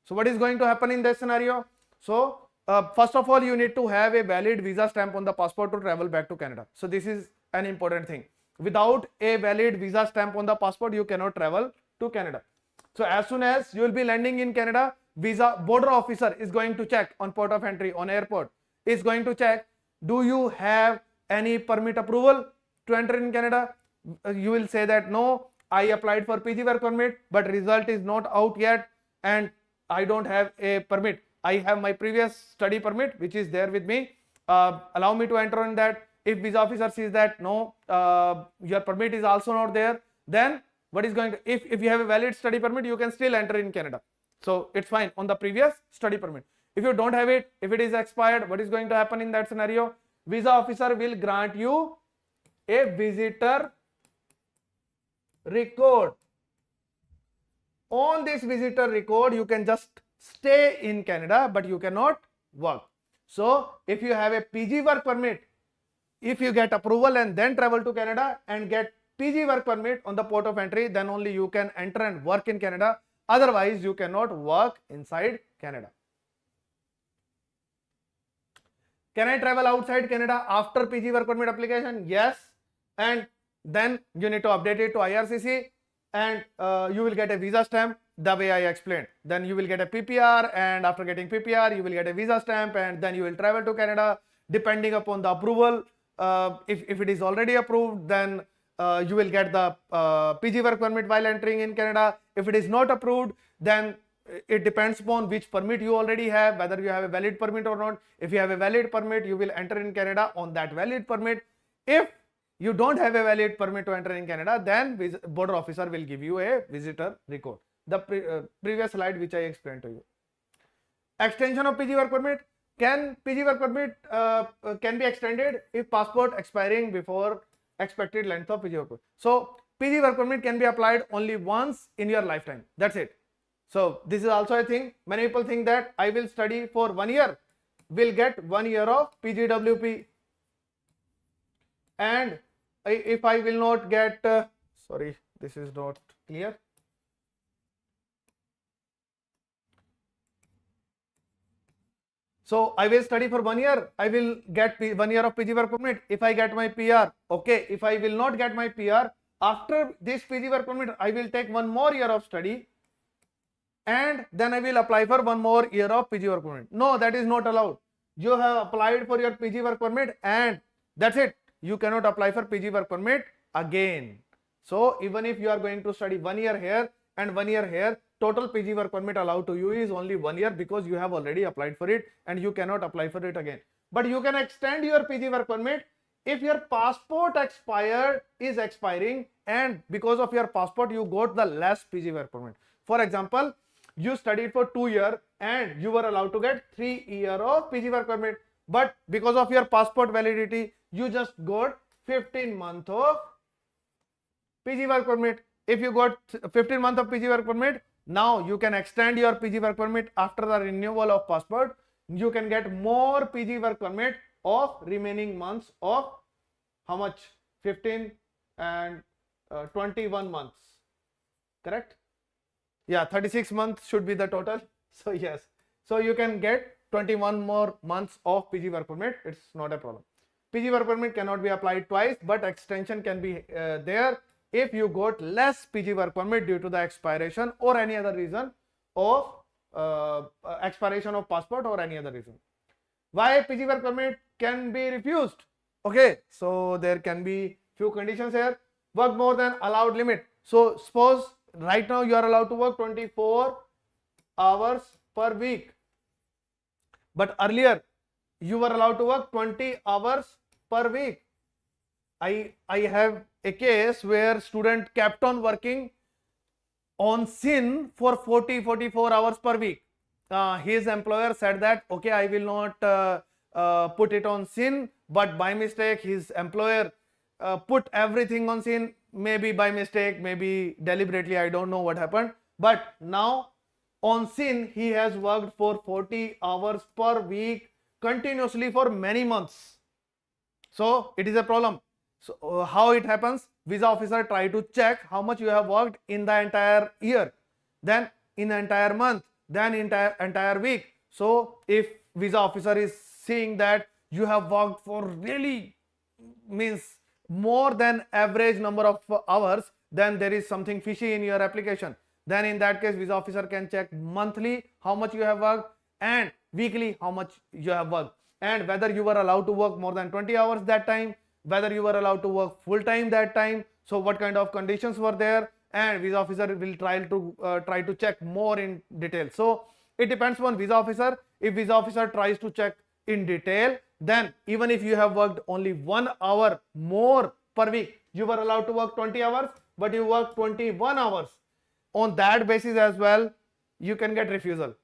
So what is going to happen in this scenario? So first of all, you need to have a valid visa stamp on the passport to travel back to Canada. So this is an important thing. Without a valid visa stamp on the passport, you cannot travel to Canada. So as soon as you will be landing in Canada, visa border officer is going to check on port of entry, on airport, is going to check, do you have any permit approval to enter in Canada? You will say that no, I applied for PG work permit, but result is not out yet and I don't have a permit. I have my previous study permit which is there with me. Allow me to enter on that. If visa officer sees that no, your permit is also not there, then what is going to, if you have a valid study permit, you can still enter in Canada. So it's fine on the previous study permit. If you don't have it, if it is expired, what is going to happen in that scenario? Visa officer will grant you a visitor record. On this visitor record, you can just stay in Canada, but you cannot work. So if you have a PG work permit, if you get approval and then travel to Canada and get PG work permit on the port of entry, then only you can enter and work in Canada. Otherwise, you cannot work inside Canada. Can I travel outside Canada after PG work permit application? Yes. And then you need to update it to IRCC and you will get a visa stamp the way I explained. Then you will get a PPR, and after getting PPR, you will get a visa stamp, and then you will travel to Canada depending upon the approval. If it is already approved, then you will get the PG work permit while entering in Canada. If it is not approved, then it depends upon which permit you already have, whether you have a valid permit or not. If you have a valid permit, you will enter in Canada on that valid permit. If you don't have a valid permit to enter in Canada, then border officer will give you a visitor record. The previous slide which I explained to you. Extension of PG work permit. Can PG work permit can be extended if passport expiring before expected length of PG work permit. So PG work permit can be applied only once in your lifetime. That's it. So this is also a thing. Many people think that I will study for 1 year, will get 1 year of PGWP, and if I will not get sorry, this is not clear. So I will study for 1 year, I will get 1 year of PG work permit if I get my PR. Okay, if I will not get my PR, after this PG work permit, I will take 1 more year of study and then I will apply for 1 more year of PG work permit. No, that is not allowed. You have applied for your PG work permit and that's it. You cannot apply for PG work permit again. So even if you are going to study 1 year here and 1 year here, total PG work permit allowed to you is only 1 year because you have already applied for it and you cannot apply for it again. But you can extend your PG work permit if your passport is expiring and because of your passport you got the less PG work permit. For example, you studied for 2 years and you were allowed to get 3 years of PG work permit, but because of your passport validity you just got 15 months of PG work permit. If you got 15 months of PG work permit, now you can extend your PG work permit after the renewal of passport. You can get more PG work permit of remaining months of how much? 15 and 21 months. Correct? Yeah, 36 months should be the total. So yes. So you can get 21 more months of PG work permit. It's not a problem. PG work permit cannot be applied twice, but extension can be there if you got less PG work permit due to the expiration or any other reason of expiration of passport or any other reason. Why PG work permit can be refused? Okay, so there can be few conditions here. Work more than allowed limit. So suppose right now you are allowed to work 24 hours per week, but earlier you were allowed to work 20 hours per week. I have a case where student kept on working on SIN for 44 hours per week. His employer said that okay, I will not put it on SIN, but by mistake his employer put everything on SIN, maybe by mistake, maybe deliberately, I don't know what happened, but now on SIN he has worked for 40 hours per week continuously for many months. So it is a problem. So how it happens? Visa officer try to check how much you have worked in the entire year, then in the entire month, then entire week. So if visa officer is seeing that you have worked for really means more than average number of hours, then there is something fishy in your application. Then in that case, visa officer can check monthly how much you have worked and weekly how much you have worked, and whether you were allowed to work more than 20 hours that time, whether you were allowed to work full time that time, so what kind of conditions were there, and visa officer will try to check more in detail. So it depends on visa officer. If visa officer tries to check in detail, then even if you have worked only 1 hour more per week, you were allowed to work 20 hours but you work 21 hours, on that basis as well you can get refusal.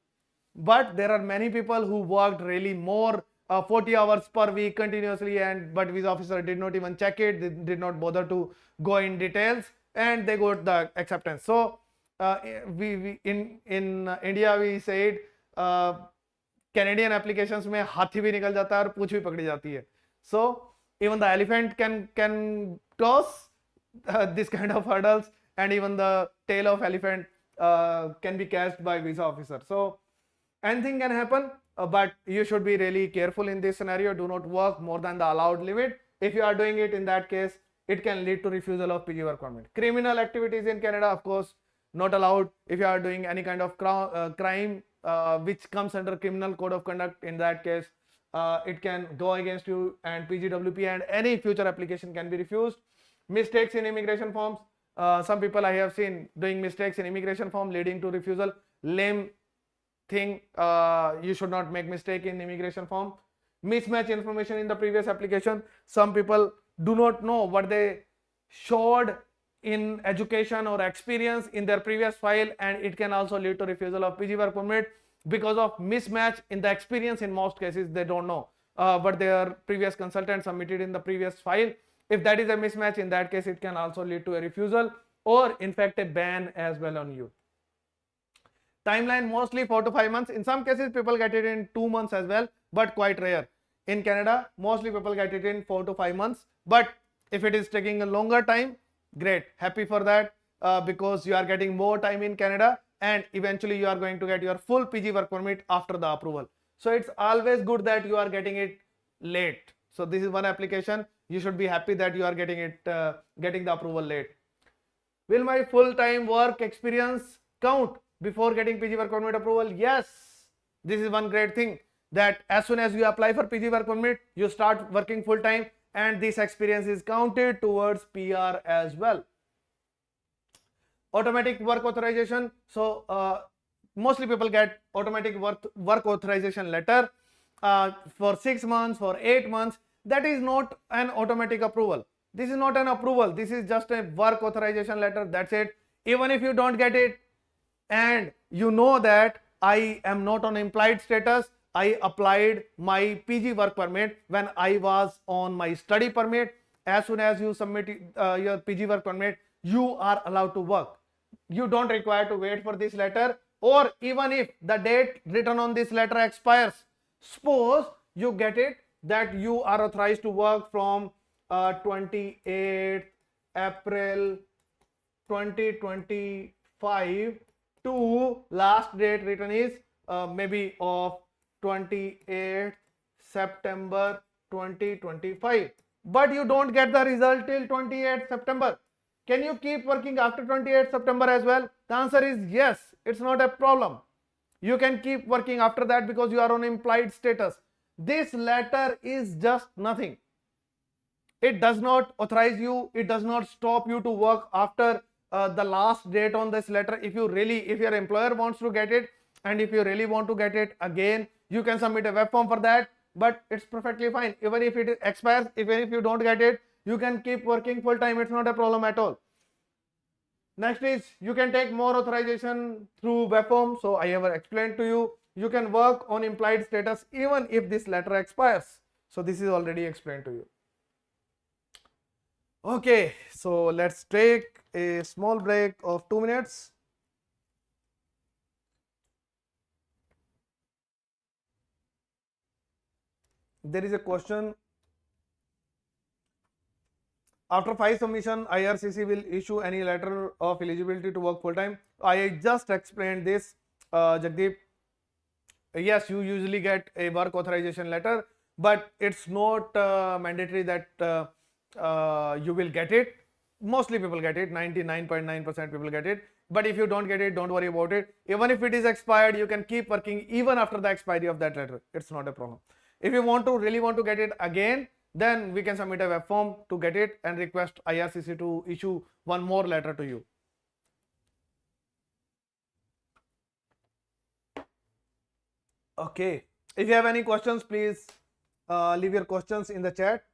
But there are many people who worked really more, 40 hours per week continuously, and but visa officer did not even check it, they did not bother to go in details, and they got the acceptance. So we in India we said Canadian applications में हाथी भी निकल जाता है और पूंछ भी पकड़ी जाती है. So even the elephant can cross this kind of hurdles, and even the tail of elephant can be catched by visa officer. So anything can happen, but you should be really careful in this scenario. Do not work more than the allowed limit. If you are doing it, in that case it can lead to refusal of PG work permit. Criminal activities in Canada, of course, not allowed. If you are doing any kind of crime which comes under criminal code of conduct, in that case it can go against you, and PGWP and any future application can be refused. Mistakes in immigration forms, some people I have seen doing mistakes in immigration form leading to refusal. Lame thing, you should not make mistake in immigration form. Mismatch information in the previous application, some people do not know what they showed in education or experience in their previous file, and it can also lead to refusal of PG work permit because of mismatch in the experience. In most cases they don't know what their previous consultant submitted in the previous file. If that is a mismatch, in that case it can also lead to a refusal or in fact a ban as well on you. Timeline mostly 4 to 5 months. In some cases people get it in 2 months as well, but quite rare. In Canada mostly people get it in 4 to 5 months, but if it is taking a longer time, great, happy for that, because you are getting more time in Canada, and eventually you are going to get your full PG work permit after the approval. So it's always good that you are getting it late. So this is one application you should be happy that you are getting it getting the approval late. Will my full-time work experience count before getting PG work permit approval? Yes, this is one great thing, that as soon as you apply for PG work permit, you start working full-time, and this experience is counted towards PR as well. Automatic work authorization. So mostly people get automatic work authorization letter for 6 months, for 8 months. That is not an automatic approval. This is not an approval. This is just a work authorization letter. That's it. Even if you don't get it, and you know that I am not on implied status, I applied my PG work permit when I was on my study permit. As soon as you submit your PG work permit, you are allowed to work. You don't require to wait for this letter, or even if the date written on this letter expires, suppose you get it that you are authorized to work from 28th April 2025 to last date written is maybe of 28th September 2025, but you don't get the result till 28th September. Can you keep working after 28th September as well? The answer is yes. It's not a problem. You can keep working after that because you are on implied status. This letter is just nothing. It does not authorize you. It does not stop you to work after the last date on this letter. If your employer wants to get it, and if you really want to get it again, you can submit a web form for that, but it's perfectly fine. Even if it expires, even if you don't get it, you can keep working full time. It's not a problem at all. Next is you can take more authorization through web form. So I have explained to you, you can work on implied status even if this letter expires. So this is already explained to you. Okay, so let's take a small break of 2 minutes. There is a question after 5 submission, IRCC will issue any letter of eligibility to work full time. I just explained this, Jagdeep. Yes, you usually get a work authorization letter, but it's not mandatory that you will get it. Mostly people get it, 99.9% people get it. But if you don't get it, don't worry about it. Even if it is expired, you can keep working even after the expiry of that letter. It's not a problem. If you really want to get it again, then we can submit a web form to get it and request IRCC to issue one more letter to you. Okay. If you have any questions, please leave your questions in the chat.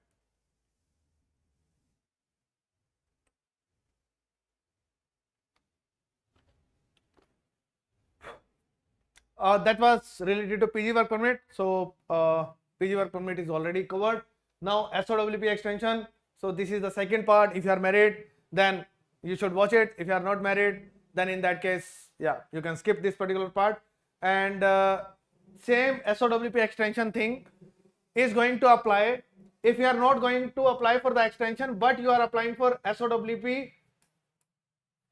That was related to PG work permit. So PG work permit is already covered. Now SOWP extension. So this is the second part. If you are married, then you should watch it. If you are not married, then in that case, yeah, you can skip this particular part. And same SOWP extension thing is going to apply if you are not going to apply for the extension, but you are applying for SOWP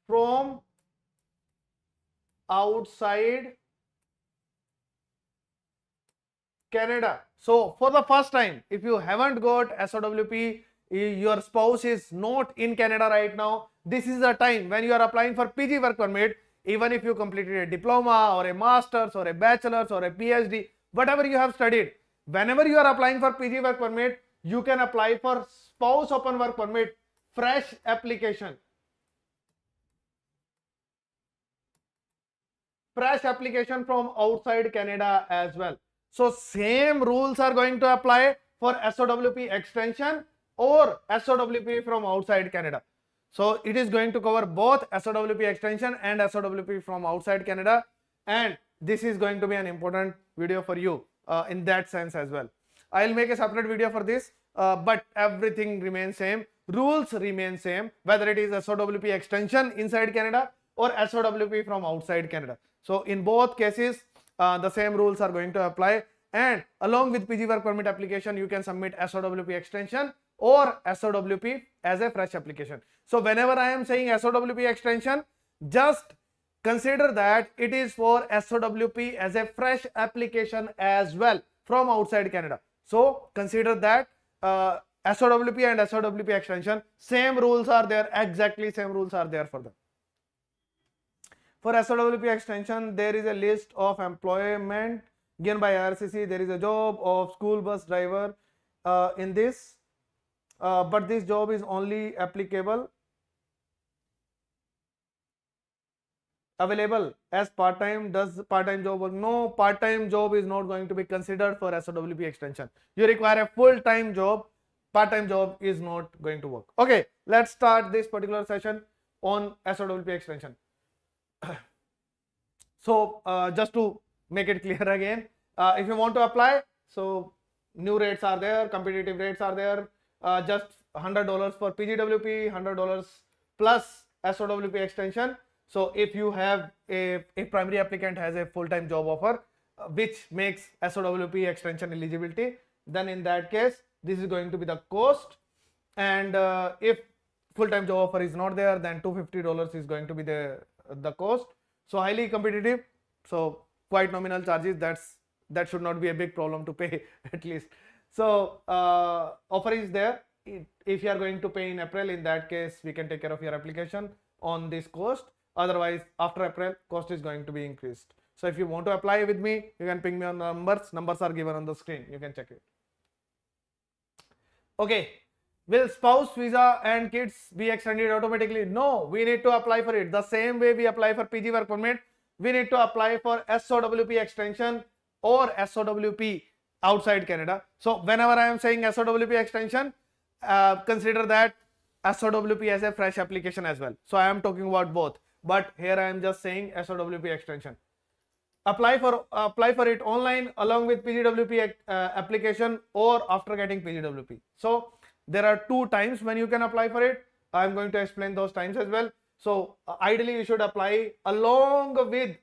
from outside Canada. So for the first time, if you haven't got SOWP, your spouse is not in Canada right now, this is the time when you are applying for PG work permit. Even if you completed a diploma or a master's or a bachelor's or a PhD, whatever you have studied, whenever you are applying for PG work permit, you can apply for spouse open work permit, fresh application. Fresh application from outside Canada as well. So same rules are going to apply for SOWP extension or SOWP from outside Canada. So it is going to cover both SOWP extension and SOWP from outside Canada, and this is going to be an important video for you in that sense as well. I'll make a separate video for this, but everything remains same. Rules remain same, whether it is SOWP extension inside Canada or SOWP from outside Canada. So in both cases, the same rules are going to apply, and along with PG work permit application, you can submit SOWP extension or SOWP as a fresh application. So whenever I am saying SOWP extension, just consider that it is for SOWP as a fresh application as well from outside Canada. So consider that SOWP and SOWP extension, same rules are there, exactly same rules are there for them. For SOWP extension, there is a list of employment given by IRCC. There is a job of school bus driver in this, but this job is only available as part-time. Does part-time job work? No, part-time job is not going to be considered for SOWP extension. You require a full-time job. Part-time job is not going to work. Okay, let's start this particular session on SOWP extension. So just to make it clear again, if you want to apply, so new rates are there, competitive rates are there, just $100 for PGWP, $100 plus SOWP extension. So if you have a primary applicant has a full-time job offer which makes SOWP extension eligibility, then in that case this is going to be the cost, and if full-time job offer is not there, then $250 is going to be the cost. So highly competitive, so quite nominal charges. That should not be a big problem to pay at least. So offer is there. If you are going to pay in April, in that case we can take care of your application on this cost. Otherwise after April, cost is going to be increased. So if you want to apply with me, you can ping me on numbers are given on the screen, you can check it. Okay, will spouse visa and kids be extended automatically? No, we need to apply for it the same way we apply for PG work permit. We need to apply for SOWP extension or SOWP outside Canada. So whenever I am saying SOWP extension, consider that SOWP as a fresh application as well. So I am talking about both, but here I am just saying SOWP extension. Apply for it online along with PGWP application or after getting PGWP. So there are two times when you can apply for it. I am going to explain those times as well. So ideally you should apply along with,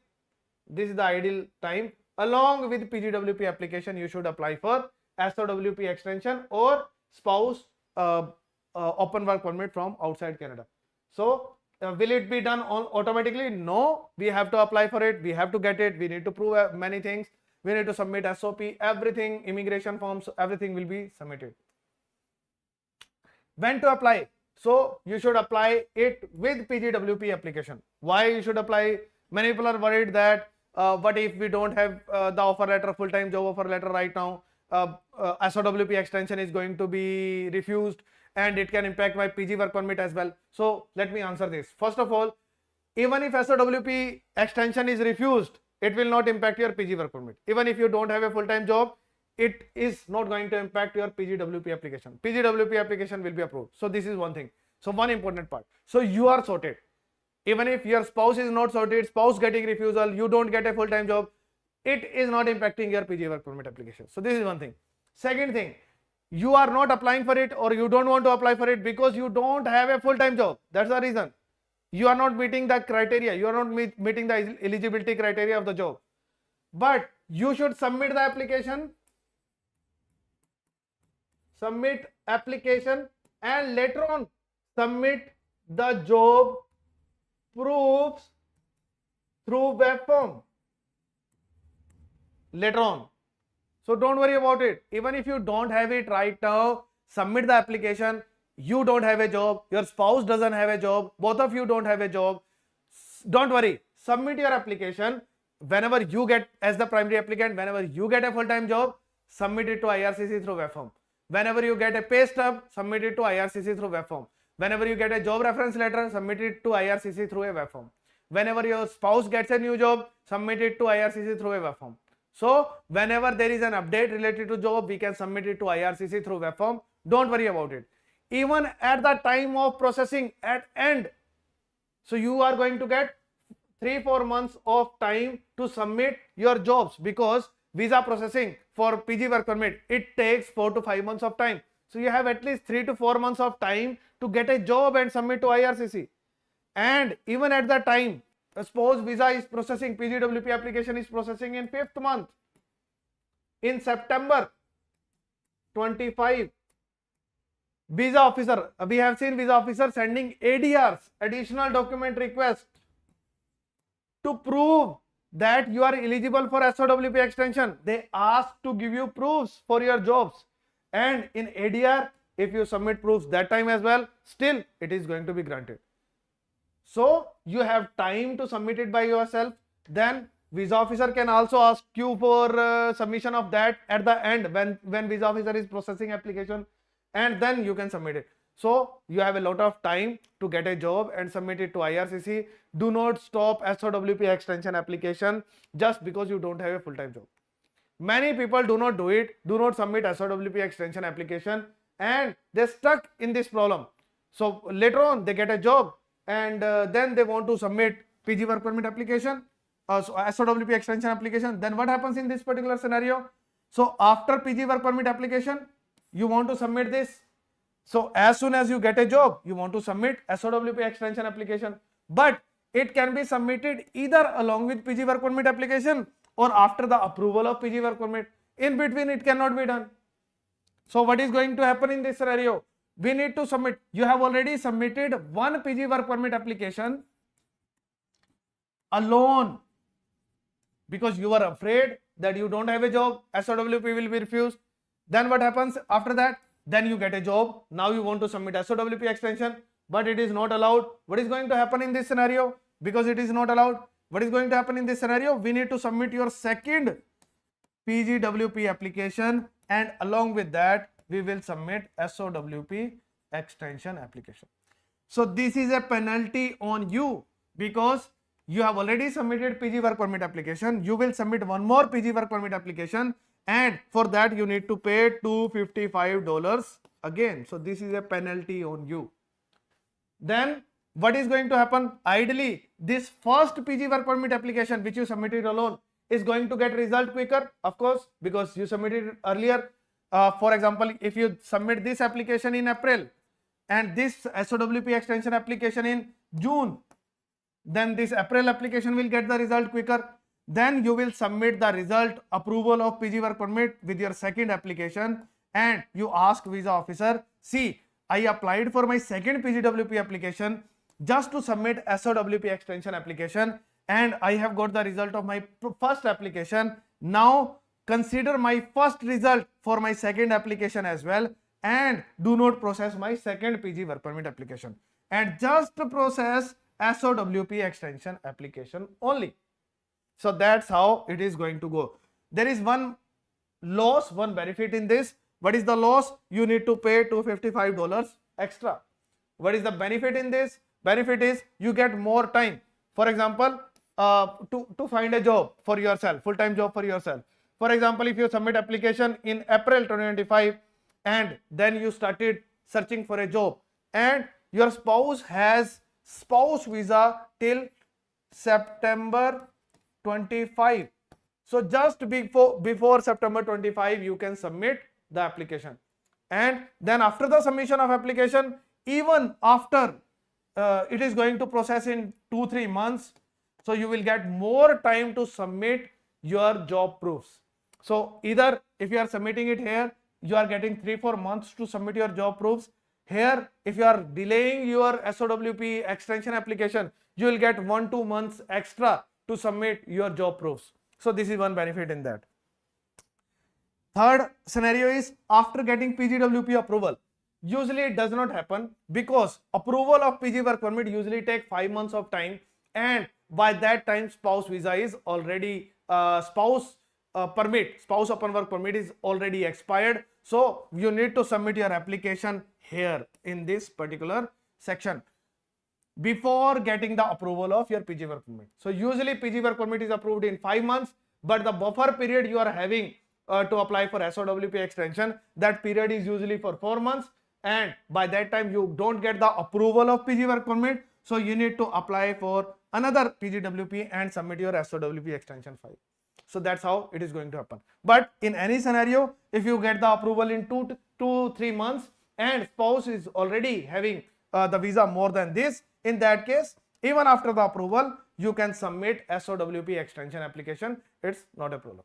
this is the ideal time, along with PGWP application you should apply for SOWP extension or spouse open work permit from outside Canada. So will it be done automatically? No, we have to apply for it, we have to get it, we need to prove many things, we need to submit SOP, everything, immigration forms, everything will be submitted. When to apply? So you should apply it with PGWP application. Why you should apply? Many people are worried that what if we don't have the offer letter, full-time job offer letter right now, SOWP extension is going to be refused and it can impact my PG work permit as well. So let me answer this. First of all, even if SOWP extension is refused, it will not impact your PG work permit. Even if you don't have a full-time job, it is not going to impact your PGWP application. PGWP application will be approved. So this is one thing. So one important part. So you are sorted. Even if your spouse is not sorted, spouse getting refusal, you don't get a full-time job, it is not impacting your PG work permit application. So this is one thing. Second thing, you are not applying for it or you don't want to apply for it because you don't have a full-time job. That's the reason. You are not meeting the criteria. You are not meeting the eligibility criteria of the job. But you should submit the application. Submit application and later on submit the job proofs through web form later on. So don't worry about it. Even if you don't have it right now, submit the application. You don't have a job, your spouse doesn't have a job, both of you don't have a job, don't worry. Submit your application. Whenever you get, as the primary applicant, whenever you get a full-time job, submit it to IRCC through web form. Whenever you get a pay stub, submit it to IRCC through web form. Whenever you get a job reference letter, submit it to IRCC through a web form. Whenever your spouse gets a new job, submit it to IRCC through a web form. So whenever there is an update related to job, we can submit it to IRCC through web form. Don't worry about it. Even at the time of processing at end, so you are going to get 3-4 months of time to submit your jobs, because visa processing for PG work permit, it takes 4 to 5 months of time. So you have at least 3 to 4 months of time to get a job and submit to IRCC. And even at that time, suppose visa is processing, PGWP application is processing in 5th month. In September 25, visa officer, we have seen visa officer sending ADRs, additional document request, to prove that you are eligible for SOWP extension. They ask to give you proofs for your jobs, and in ADR, if you submit proofs that time as well, still it is going to be granted. So you have time to submit it by yourself. Then visa officer can also ask you for submission of that at the end when visa officer is processing application, and then you can submit it. So you have a lot of time to get a job and submit it to IRCC. Do not stop SOWP extension application just because you don't have a full-time job. Many people do not do it, do not submit SOWP extension application, and they're stuck in this problem. So later on they get a job and then they want to submit PG work permit application, so SOWP extension application. Then what happens in this particular scenario? So after PG work permit application, you want to submit this. So as soon as you get a job, you want to submit SOWP extension application, but it can be submitted either along with PG work permit application or after the approval of PG work permit. In between, it cannot be done. So what is going to happen in this scenario? We need to submit. You have already submitted one PG work permit application alone because you are afraid that you don't have a job, SOWP will be refused. Then what happens after that? Then you get a job. Now you want to submit SOWP extension, but it is not allowed. What is going to happen in this scenario? Because it is not allowed, what is going to happen in this scenario? We need to submit your second PGWP application, and along with that, we will submit SOWP extension application. So this is a penalty on you because you have already submitted PG work permit application. You will submit one more PG work permit application, and for that you need to pay $255 again. So this is a penalty on you. Then what is going to happen? Ideally, this first PG work permit application which you submitted alone is going to get result quicker, of course, because you submitted it earlier. For example, if you submit this application in April and this SOWP extension application in June, then this April application will get the result quicker. Then you will submit the result approval of PG work permit with your second application, and you ask visa officer, see, I applied for my second PGWP application just to submit SOWP extension application, and I have got the result of my first application. Now consider my first result for my second application as well, and do not process my second PG work permit application, and just process SOWP extension application only. So that's how it is going to go. There is one loss, one benefit in this. What is the loss? You need to pay $255 extra. What is the benefit in this? Benefit is you get more time. For example, to find a job for yourself, full-time job for yourself. For example, if you submit application in April 2025 and then you started searching for a job and your spouse has spouse visa till September 25. So just before September 25 you can submit the application, and then after the submission of application, even after it is going to process in 2-3 months, so you will get more time to submit your job proofs. So either if you are submitting it here, you are getting 3-4 months to submit your job proofs. Here, if you are delaying your SOWP extension application, you will get 1-2 months extra to submit your job proofs. So this is one benefit in that. Third scenario is after getting PGWP approval. Usually it does not happen because approval of PG work permit usually take 5 months of time, and by that time spouse visa is already spouse upon work permit is already expired. So you need to submit your application here in this particular section before getting the approval of your PG work permit. So usually PG work permit is approved in 5 months, but the buffer period you are having to apply for SOWP extension, that period is usually for 4 months, and by that time you don't get the approval of PG work permit, so you need to apply for another PGWP and submit your SOWP extension file. So that's how it is going to happen. But in any scenario, if you get the approval in 2-3 months and spouse is already having the visa more than this, in that case, even after the approval, you can submit SOWP extension application. It's not a problem.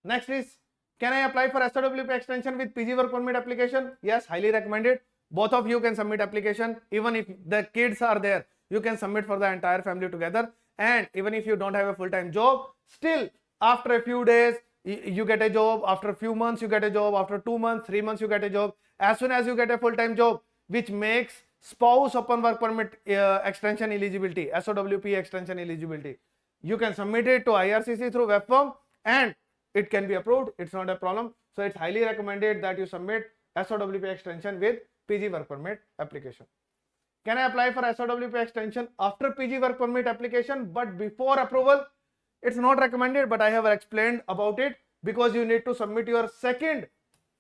Next is, can I apply for SOWP extension with PG work permit application? Yes, highly recommended. Both of you can submit application. Even if the kids are there, you can submit for the entire family together. And even if you don't have a full-time job, still after a few days you get a job, after a few months you get a job, after 2 months, 3 months you get a job. As soon as you get a full-time job which makes spouse upon work permit extension eligibility, SOWP extension eligibility, you can submit it to IRCC through web form and it can be approved. It's not a problem. So it's highly recommended that you submit SOWP extension with PG work permit application. Can I apply for SOWP extension after PG work permit application but before approval? It's not recommended, but I have explained about it because you need to submit your second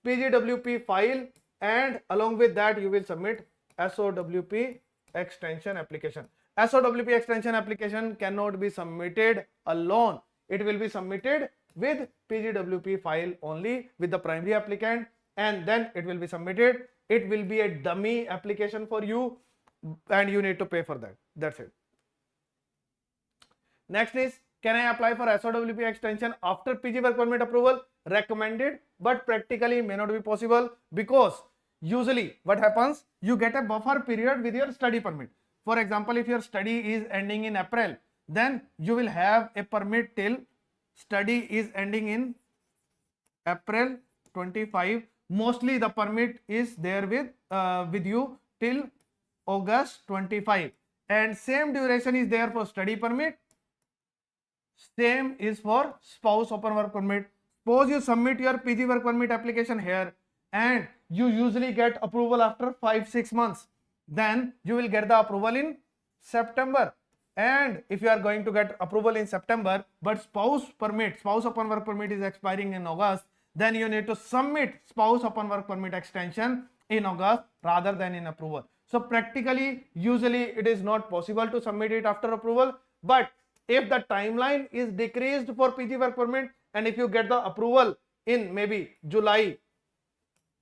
PGWP file, and along with that you will submit SOWP extension application. SOWP extension application cannot be submitted alone. It will be submitted with PGWP file only with the primary applicant, and then it will be submitted. It will be a dummy application for you and you need to pay for that. That's it. Next is, can I apply for SOWP extension after PG work permit approval? Recommended, but practically may not be possible because usually what happens, you get a buffer period with your study permit. For example, if your study is ending in April, then you will have a permit till study is ending in April 25. Mostly the permit is there with you till August 25, and same duration is there for study permit, same is for spouse upon work permit. Suppose you submit your PG work permit application here and you usually get approval after 5-6 months, then you will get the approval in September. And if you are going to get approval in September but spouse upon work permit is expiring in August, then you need to submit spouse upon work permit extension in August rather than in approval. So practically, usually it is not possible to submit it after approval, but if the timeline is decreased for PG work permit and if you get the approval in maybe July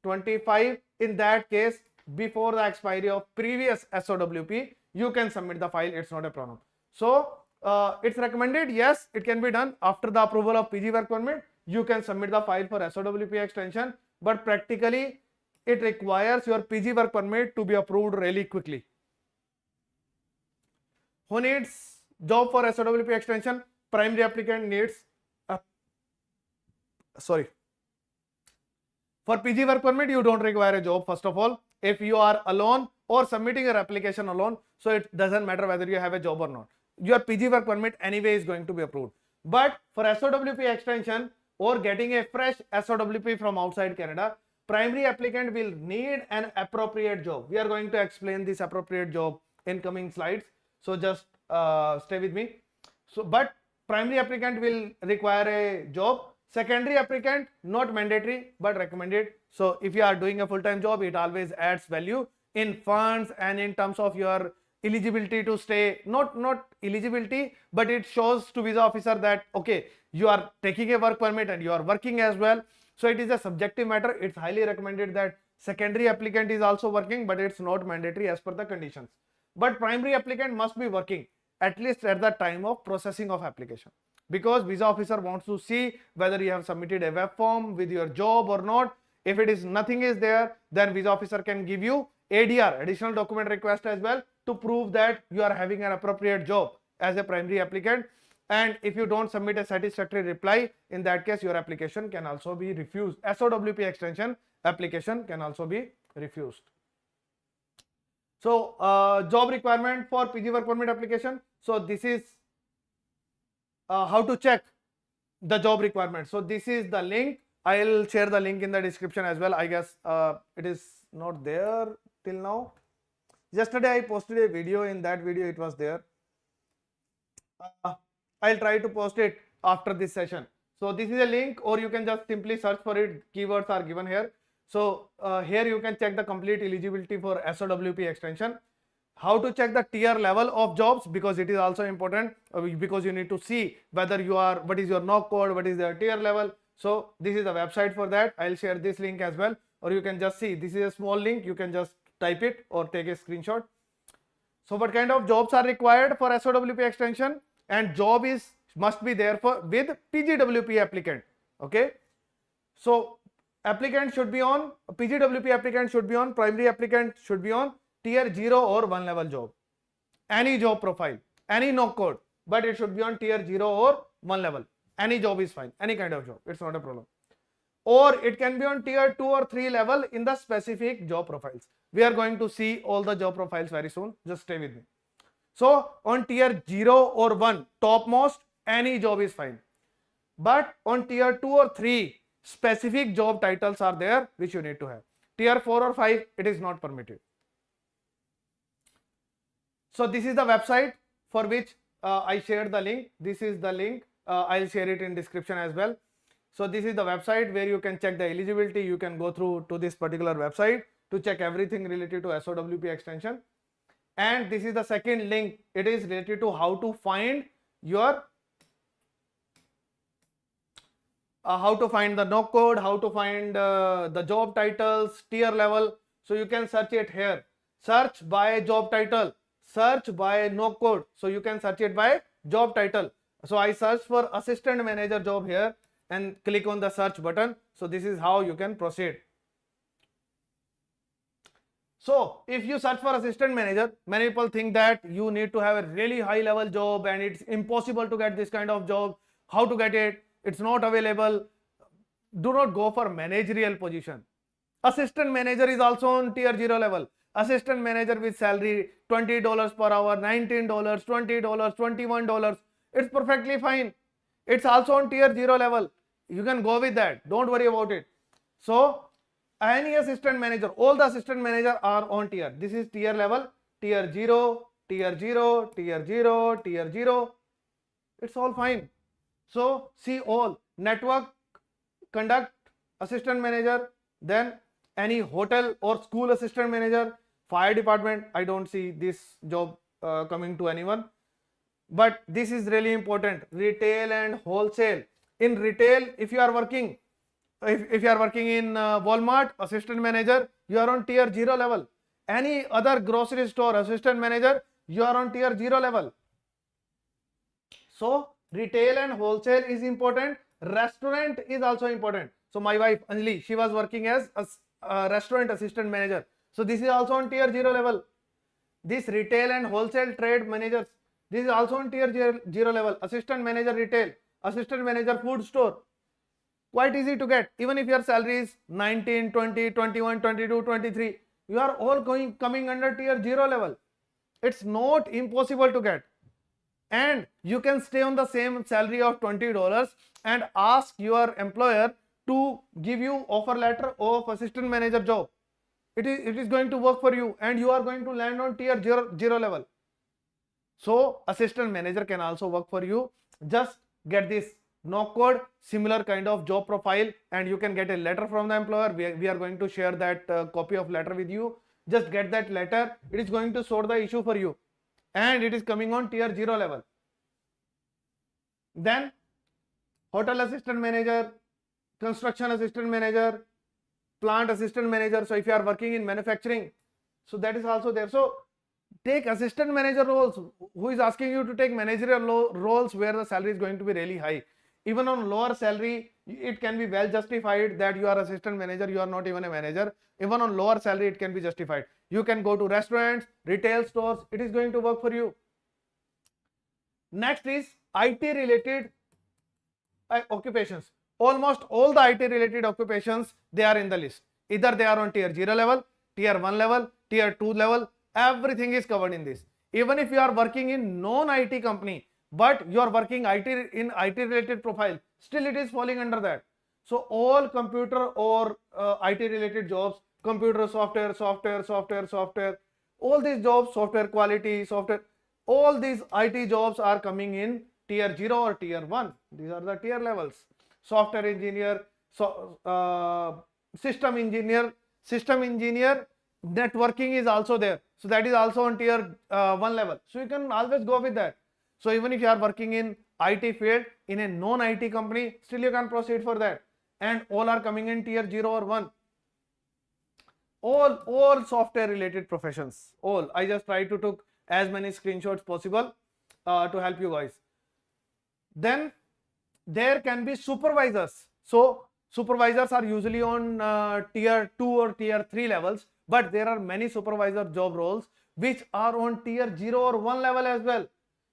25, in that case before the expiry of previous SOWP, you can submit the file. It's not a problem. So it's recommended. Yes, it can be done after the approval of PG work permit. You can submit the file for SOWP extension but practically it requires your PG work permit to be approved really quickly. Who needs job for SOWP extension? Primary applicant needs for PG work permit, you don't require a job first of all. If you are alone or submitting your application alone, so it doesn't matter whether you have a job or not. Your PG work permit anyway is going to be approved. But for SOWP extension or getting a fresh SOWP from outside Canada, primary applicant will need an appropriate job. We are going to explain this appropriate job in coming slides. So just stay with me. But primary applicant will require a job. Secondary applicant, not mandatory but recommended. So if you are doing a full-time job, it always adds value in funds and in terms of your eligibility to stay. Not eligibility, but it shows to visa officer that okay, you are taking a work permit and you are working as well. So it is a subjective matter. It's highly recommended that secondary applicant is also working, but it's not mandatory as per the conditions. But primary applicant must be working at least at the time of processing of application, because visa officer wants to see whether you have submitted a web form with your job or not. If it is nothing is there, then visa officer can give you ADR, additional document request as well, to prove that you are having an appropriate job as a primary applicant. And if you don't submit a satisfactory reply, in that case your application can also be refused. SOWP extension application can also be refused. So job requirement for PG work permit application. So this is how to check the job requirement. So this is the link. I'll share the link in the description as well. I guess it is not there till now. Yesterday I posted a video. In that video it was there. I'll try to post it after this session. So this is a link, or you can just simply search for it. Keywords are given here. So here you can check the complete eligibility for SOWP extension. How to check the tier level of jobs, because it is also important, because you need to see whether you are, what is your knock code, what is their tier level. So this is the website for that. I'll share this link as well, or you can just see, this is a small link, you can just type it or take a screenshot. So what kind of jobs are required for SOWP extension? And job is must be there for with PGWP applicant. Okay, so applicant should be on, PGWP applicant should be on, primary applicant should be on tier 0 or 1 level job. Any job profile, any knock code, but it should be on tier 0 or 1 level. Any job is fine, any kind of job, it's not a problem. Or it can be on tier 2 or 3 level in the specific job profiles. We are going to see all the job profiles very soon, just stay with me. So on tier 0 or 1, topmost, any job is fine. But on tier 2 or 3, specific job titles are there which you need to have. Tier 4 or 5, it is not permitted. So this is the website for which I shared the link. This is the link. I'll share it in description as well. So this is the website where you can check the eligibility. You can go through to this particular website to check everything related to SOWP extension. And this is the second link. It is related to how to find your how to find the knock code, how to find the job titles, tier level. So you can search it here. Search by job title, search by knock code. So you can search it by job title. So I search for assistant manager job here and click on the search button. So this is how you can proceed. So if you search for assistant manager, many people think that you need to have a really high level job and it's impossible to get this kind of job. How to get it? It's not available. Do not go for managerial position. Assistant manager is also on tier 0 level. Assistant manager with salary $20 per hour, $19, $20, $21. It's perfectly fine. It's also on tier 0 level. You can go with that. Don't worry about it. So any assistant manager, all the assistant manager are on tier. This is tier level, tier 0, tier 0, tier 0, tier 0. It's all fine. So see all: network, conduct, assistant manager, then any hotel or school assistant manager, fire department. I don't see this job coming to anyone. But this is really important: retail and wholesale. In retail, if you are working, if you are working in Walmart, assistant manager, you are on tier 0 level. Any other grocery store assistant manager, you are on tier 0 level. So retail and wholesale is important. Restaurant is also important. So my wife Anjali, she was working as a restaurant assistant manager. So this is also on tier 0 level. This retail and wholesale trade managers, this is also on tier 0 level. Assistant manager retail, assistant manager food store. Quite easy to get. Even if your salary is 19, 20, 21, 22, 23, you are all coming under tier 0 level. It's not impossible to get. And you can stay on the same salary of $20 and ask your employer to give you offer letter of assistant manager job. It is going to work for you, and you are going to land on tier 0 level. So assistant manager can also work for you. Just get this no code, similar kind of job profile, and you can get a letter from the employer. We are going to share that copy of letter with you. Just get that letter. It is going to sort the issue for you, and it is coming on tier 0 level. Then hotel assistant manager, construction assistant manager, plant assistant manager. So if you are working in manufacturing, so that is also there. So take assistant manager roles. Who is asking you to take managerial roles where the salary is going to be really high? Even on lower salary, it can be well justified that you are assistant manager, you are not even a manager. Even on lower salary, it can be justified. You can go to restaurants, retail stores, it is going to work for you. Next is IT related occupations. Almost all the IT related occupations, they are in the list. Either they are on tier 0 level, tier 1 level, tier 2 level, everything is covered in this. Even if you are working in non-IT company, but you are working in IT related profile, still it is falling under that. So all computer or IT related jobs, computer software, all these jobs, software quality, software, all these IT jobs are coming in tier 0 or tier 1. These are the tier levels. Software engineer, system engineer, networking is also there. So that is also on tier 1 level. So you can always go with that. So even if you are working in IT field in a non-IT company, still you can proceed for that. And all are coming in tier 0 or 1. All software related professions, all. I just try to took as many screenshots possible to help you guys. Then there can be supervisors. So supervisors are usually on tier 2 or tier 3 levels, but there are many supervisor job roles which are on tier 0 or 1 level as well.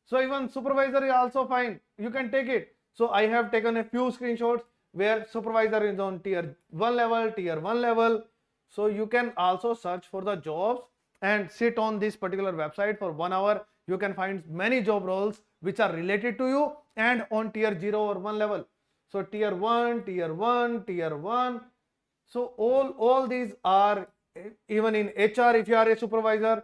So even supervisor is also fine, you can take it. So I have taken a few screenshots where supervisor is on tier 1 level. So you can also search for the jobs and sit on this particular website for 1 hour. You can find many job roles which are related to you and on tier 0 or 1 level. So tier 1. So all these are, even in HR, if you are a supervisor,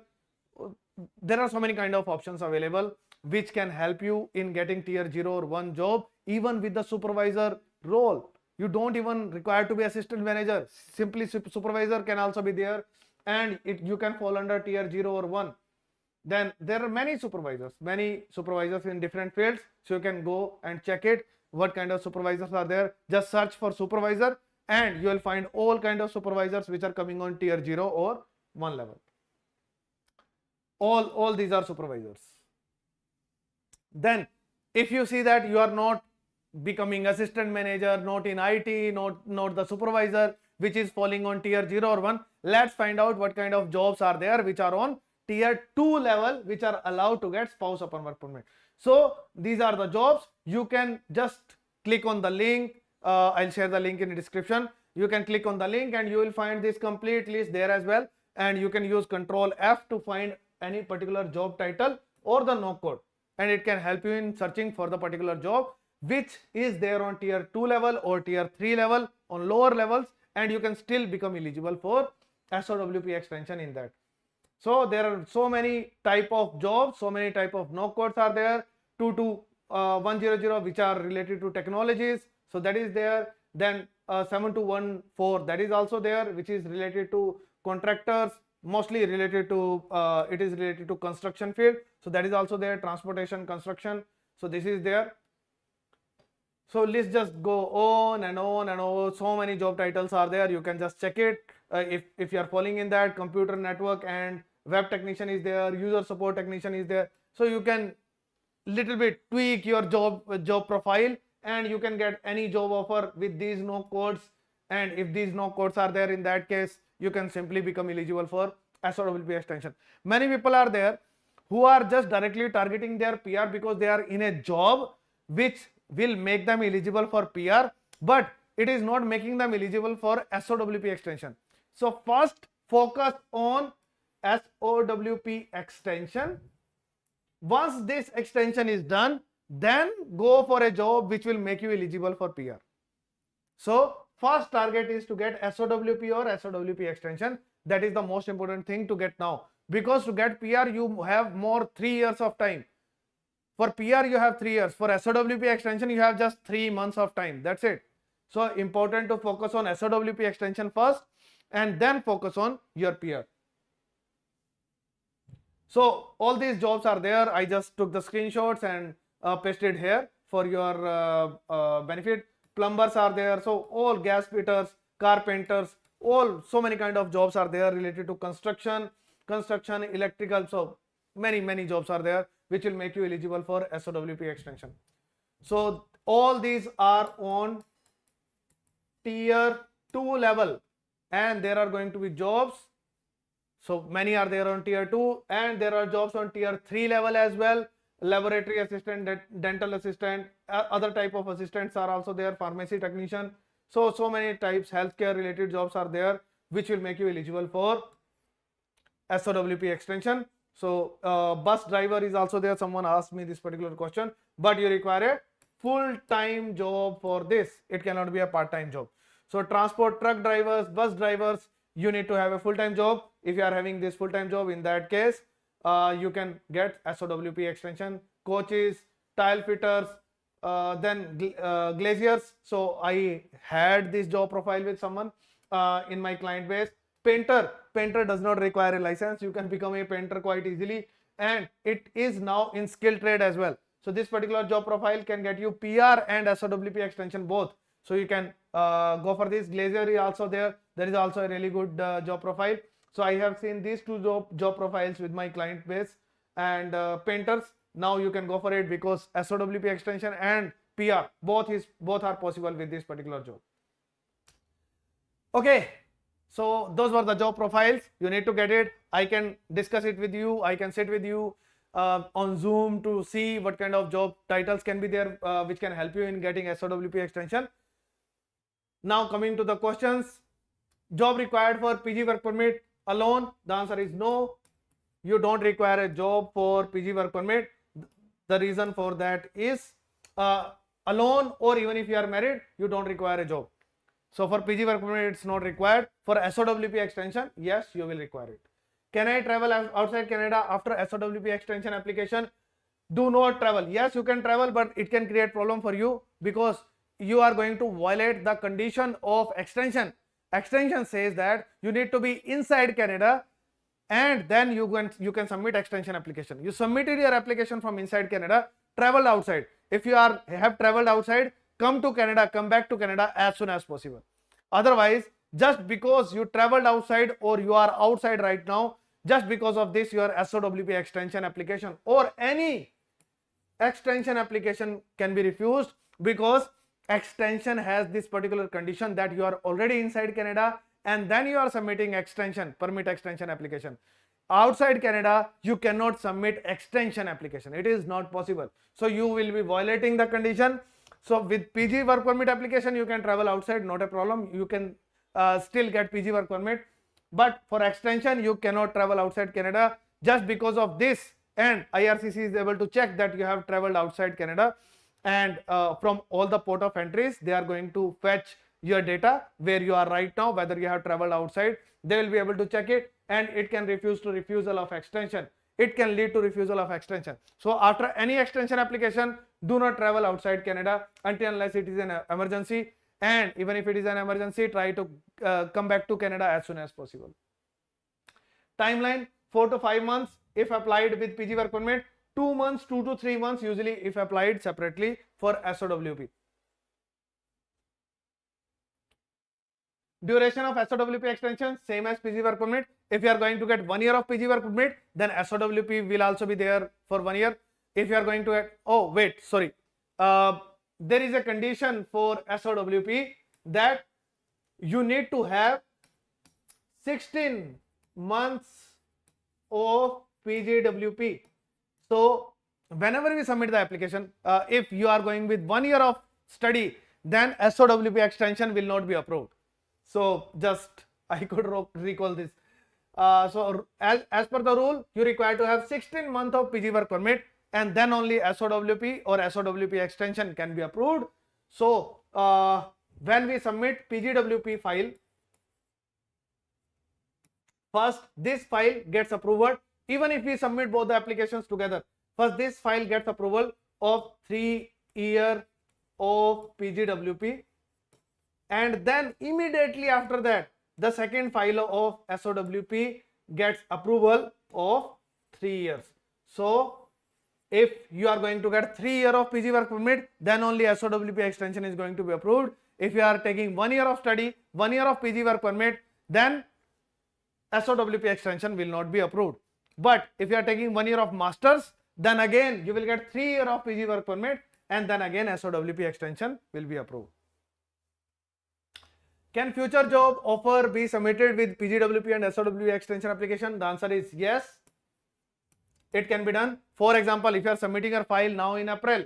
there are so many kind of options available which can help you in getting tier 0 or 1 job. Even with the supervisor role, you don't even require to be assistant manager. Simply supervisor can also be there, and you can fall under tier 0 or 1. Then there are many supervisors in different fields. So you can go and check it, what kind of supervisors are there. Just search for supervisor and you will find all kind of supervisors which are coming on tier 0 or 1 level. All these are supervisors. Then if you see that you are not becoming assistant manager, not in IT, not the supervisor, which is falling on tier 0 or 1, let's find out what kind of jobs are there which are on tier 2 level, which are allowed to get spouse upon work permit. So these are the jobs. You can just click on the link. I'll share the link in the description. You can click on the link and you will find this complete list there as well. And you can use Control F to find any particular job title or the no code. And it can help you in searching for the particular job which is there on tier 2 level or tier 3 level, on lower levels, and you can still become eligible for SOWP extension in that. So there are so many type of jobs, so many type of no codes are there. 22100 which are related to technologies, so that is there. Then 7214 that is also there, which is related to contractors, mostly related to it is related to construction field, so that is also there. Transportation, construction, so this is there. So let's just go on and on and on. So many job titles are there. You can just check it. If you are falling in that, computer network and web technician is there, user support technician is there. So you can little bit tweak your job profile and you can get any job offer with these no codes and if these no codes are there, in that case you can simply become eligible for SOWP extension. Many people are there who are just directly targeting their PR because they are in a job which will make them eligible for PR, but it is not making them eligible for SOWP extension. So first focus on SOWP extension. Once this extension is done, then go for a job which will make you eligible for PR. So first target is to get SOWP or SOWP extension. That is the most important thing to get now, because to get PR you have more 3 years of time. For PR you have 3 years, for SOWP extension you have just 3 months of time, that's it. So important to focus on SOWP extension first and then focus on your PR. So all these jobs are there. I just took the screenshots and pasted here for your benefit. Plumbers are there, so all gas fitters, carpenters, all so many kind of jobs are there related to construction, electrical. So many jobs are there which will make you eligible for SOWP extension. So all these are on tier 2 level, and there are going to be jobs. So many are there on tier 2, and there are jobs on tier 3 level as well. Laboratory assistant, dental assistant, other type of assistants are also there, pharmacy technician. So many types, healthcare related jobs are there which will make you eligible for SOWP extension. So bus driver is also there. Someone asked me this particular question, but you require a full-time job for this. It cannot be a part-time job. So transport truck drivers, bus drivers, you need to have a full-time job. If you are having this full-time job, in that case you can get SOWP extension. Coaches, tile fitters, then glaziers. So I had this job profile with someone in my client base. Painter does not require a license. You can become a painter quite easily, and it is now in skill trade as well. So this particular job profile can get you PR and SOWP extension both. So you can go for this. Glazier is also there. There is also a really good job profile. So I have seen these two job profiles with my client base, and painters. Now you can go for it because SOWP extension and PR both are possible with this particular job. Okay. So those were the job profiles. You need to get it. I can discuss it with you. I can sit with you on Zoom to see what kind of job titles can be there which can help you in getting SOWP extension. Now coming to the questions. Job required for PG work permit alone? The answer is no. You don't require a job for PG work permit. The reason for that is alone, or even if you are married, you don't require a job. So for PG work permit it's not required. For SOWP extension, yes, you will require it. Can I travel outside Canada after SOWP extension application? Do not travel. Yes, you can travel, but it can create problem for you because you are going to violate the condition of extension. Extension says that you need to be inside Canada, and then you can submit extension application. You submitted your application from inside Canada, traveled outside. If you have traveled outside, come to Canada, come back to Canada as soon as possible. Otherwise, just because you traveled outside or you are outside right now, just because of this your SOWP extension application or any extension application can be refused, because extension has this particular condition that you are already inside Canada and then you are submitting extension, permit extension application. Outside Canada, you cannot submit extension application. It is not possible. So you will be violating the condition. So with PG work permit application, you can travel outside, not a problem. You can still get PG work permit. But for extension, you cannot travel outside Canada just because of this. And IRCC is able to check that you have traveled outside Canada. And from all the port of entries, they are going to fetch your data where you are right now, whether you have traveled outside. They will be able to check it, and it can refusal of extension. It can lead to refusal of extension. So after any extension application, do not travel outside Canada until unless it is an emergency. And even if it is an emergency, try to come back to Canada as soon as possible. Timeline 4 to 5 months if applied with PG work permit, 2 months, 2 to 3 months usually if applied separately for SOWP. Duration of SOWP extension, same as PG work permit. If you are going to get 1 year of PG work permit, then SOWP will also be there for 1 year. If you are going to get, there is a condition for SOWP that you need to have 16 months of PGWP. So whenever we submit the application, if you are going with 1 year of study, then SOWP extension will not be approved. So just I could recall this. So as per the rule, you require to have 16 months of PG work permit, and then only SOWP or SOWP extension can be approved. So when we submit PGWP file, first this file gets approval. Even if we submit both the applications together, first this file gets approval of 3 year of PGWP, and then immediately after that the second file of SOWP gets approval of 3 years. So if you are going to get 3 year of PG work permit, then only SOWP extension is going to be approved. If you are taking 1 year of study, 1 year of PG work permit, then SOWP extension will not be approved. But if you are taking 1 year of masters, then again you will get 3 year of PG work permit, and then again SOWP extension will be approved. Can future job offer be submitted with PGWP and SOWP extension application? The answer is yes. It can be done. For example, if you are submitting your file now in April,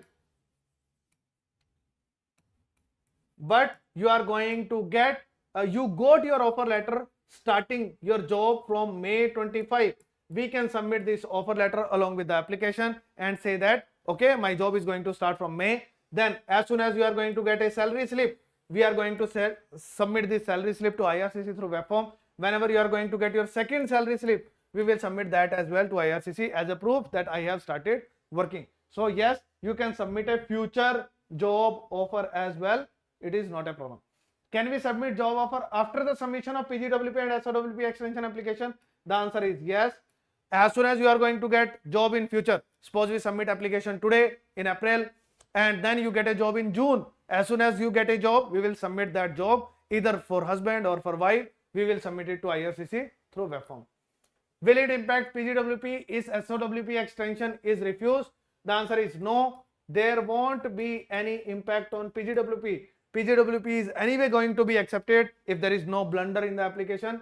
but you are going to get, you got your offer letter starting your job from May 25, we can submit this offer letter along with the application and say that, okay, my job is going to start from May. Then as soon as you are going to get a salary slip, we are going to submit this salary slip to IRCC through web form. Whenever you are going to get your second salary slip, we will submit that as well to IRCC as a proof that I have started working. So yes, you can submit a future job offer as well. It is not a problem. Can we submit job offer after the submission of PGWP and SOWP extension application? The answer is yes. As soon as you are going to get job in future, suppose we submit application today in April, and then you get a job in June. As soon as you get a job, we will submit that job either for husband or for wife. We will submit it to IRCC through web form. Will it impact PGWP if SOWP extension is refused? The answer is no. There won't be any impact on PGWP. PGWP is anyway going to be accepted if there is no blunder in the application.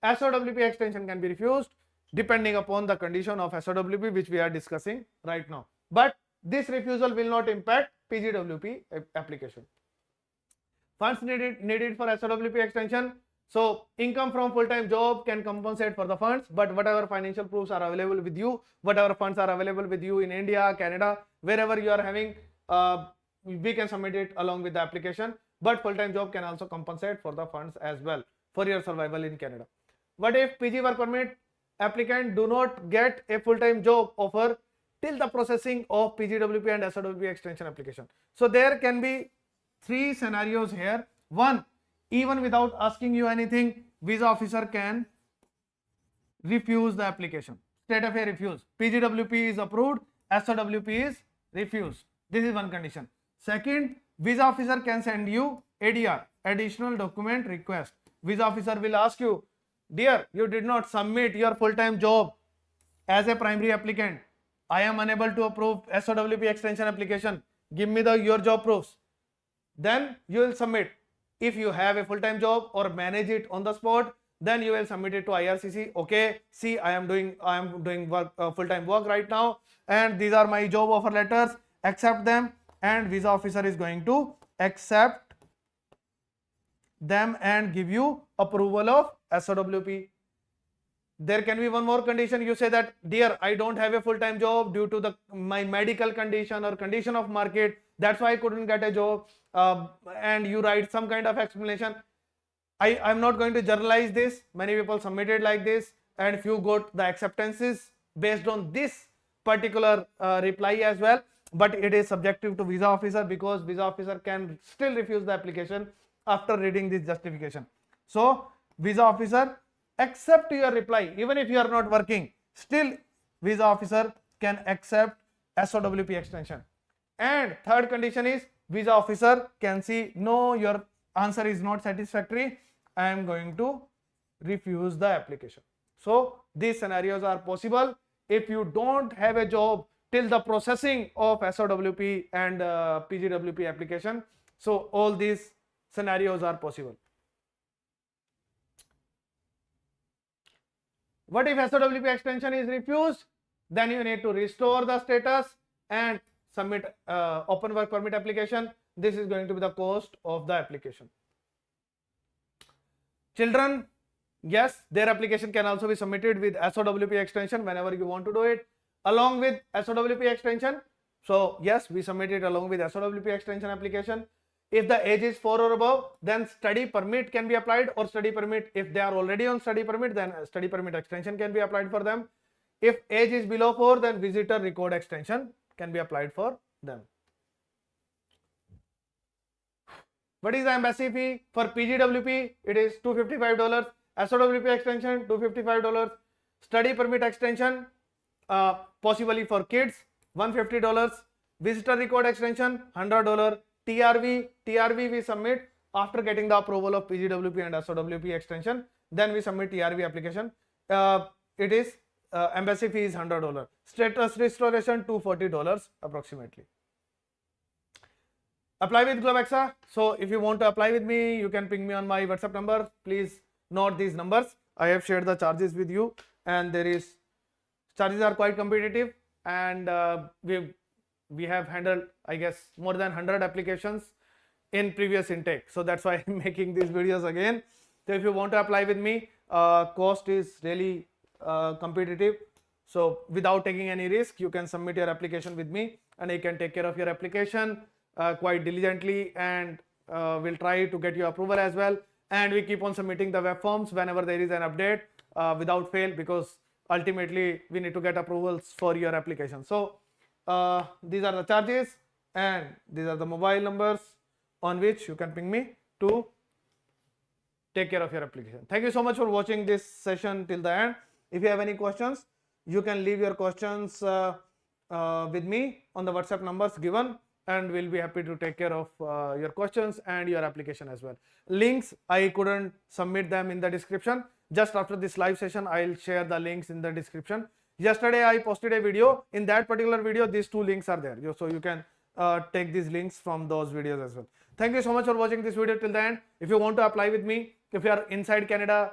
SOWP extension can be refused depending upon the condition of SOWP, which we are discussing right now. But this refusal will not impact PGWP application. Funds needed for SOWP extension. So income from full-time job can compensate for the funds, but whatever financial proofs are available with you, whatever funds are available with you in India, Canada, wherever you are having, we can submit it along with the application. But full-time job can also compensate for the funds as well for your survival in Canada. What if PG work permit applicant do not get a full-time job offer till the processing of PGWP and SOWP extension application? So there can be 3 scenarios here. One, even without asking you anything, visa officer can refuse the application. State of a refuse. PGWP is approved, SOWP is refused. This is one condition. Second, visa officer can send you ADR, additional document request. Visa officer will ask you, dear, you did not submit your full-time job as a primary applicant. I am unable to approve SOWP extension application. Give me your job proofs. Then you will submit. If you have a full-time job or manage it on the spot, then you will submit it to IRCC. Okay, see, I am doing work, full-time work right now, and these are my job offer letters. Accept them, and visa officer is going to accept them and give you approval of SOWP. There can be one more condition. You say that, dear, I don't have a full-time job due to my medical condition or condition of market. That's why I couldn't get a job. And you write some kind of explanation. I'm not going to generalize this. Many people submitted like this, and few got the acceptances based on this particular reply as well. But it is subjective to visa officer, because visa officer can still refuse the application after reading this justification. So visa officer accept your reply even if you are not working. Still visa officer can accept SOWP extension. And third condition is visa officer can see, no, your answer is not satisfactory, I am going to refuse the application. So these scenarios are possible if you don't have a job till the processing of SOWP and PGWP application. So all these scenarios are possible. What if SOWP extension is refused? Then you need to restore the status and submit open work permit application. This is going to be the cost of the application. Children, yes, their application can also be submitted with SOWP extension whenever you want to do it along with SOWP extension. So yes, we submit it along with SOWP extension application. If the age is 4 or above, then study permit can be applied, or study permit, if they are already on study permit, then study permit extension can be applied for them. If age is below 4, then visitor record extension can be applied for them. What is the embassy fee? For PGWP, it is $255. SOWP extension, $255. Study permit extension, possibly for kids, $150. Visitor record extension, $100. TRV we submit after getting the approval of PGWP and SOWP extension. Then we submit TRV application. It is embassy fee is $100. Status restoration $240 approximately. Apply with Globexa. So if you want to apply with me, you can ping me on my WhatsApp number. Please note these numbers. I have shared the charges with you, and charges are quite competitive, and we have handled, I guess, more than 100 applications in previous intake. So that's why I'm making these videos again. So if you want to apply with me, cost is really competitive. So without taking any risk, you can submit your application with me, and I can take care of your application quite diligently, and we'll try to get your approval as well. And we keep on submitting the web forms whenever there is an update without fail, because ultimately we need to get approvals for your application. So these are the charges, and these are the mobile numbers on which you can ping me to take care of your application. Thank you so much for watching this session till the end. If you have any questions, you can leave your questions with me on the WhatsApp numbers given, and we'll be happy to take care of your questions and your application as well. Links, I couldn't submit them in the description. Just after this live session, I'll share the links in the description. Yesterday I posted a video. In that particular video, these two links are there, so you can take these links from those videos as well. Thank you so much for watching this video till the end. If you want to apply with me, if you are inside Canada,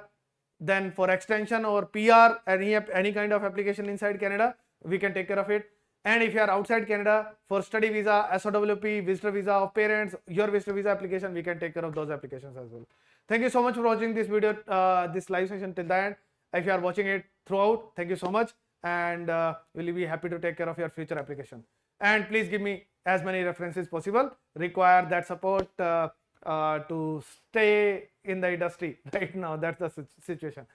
then for extension or PR, any kind of application inside Canada, we can take care of it. And if you are outside Canada, for study visa, SOWP, visitor visa of parents, your visitor visa application, we can take care of those applications as well. Thank you so much for watching this video, this live session till the end. If you are watching it throughout, thank you so much, and we'll be happy to take care of your future application. And please give me as many references possible. Require that support to stay in the industry right now. That's the situation.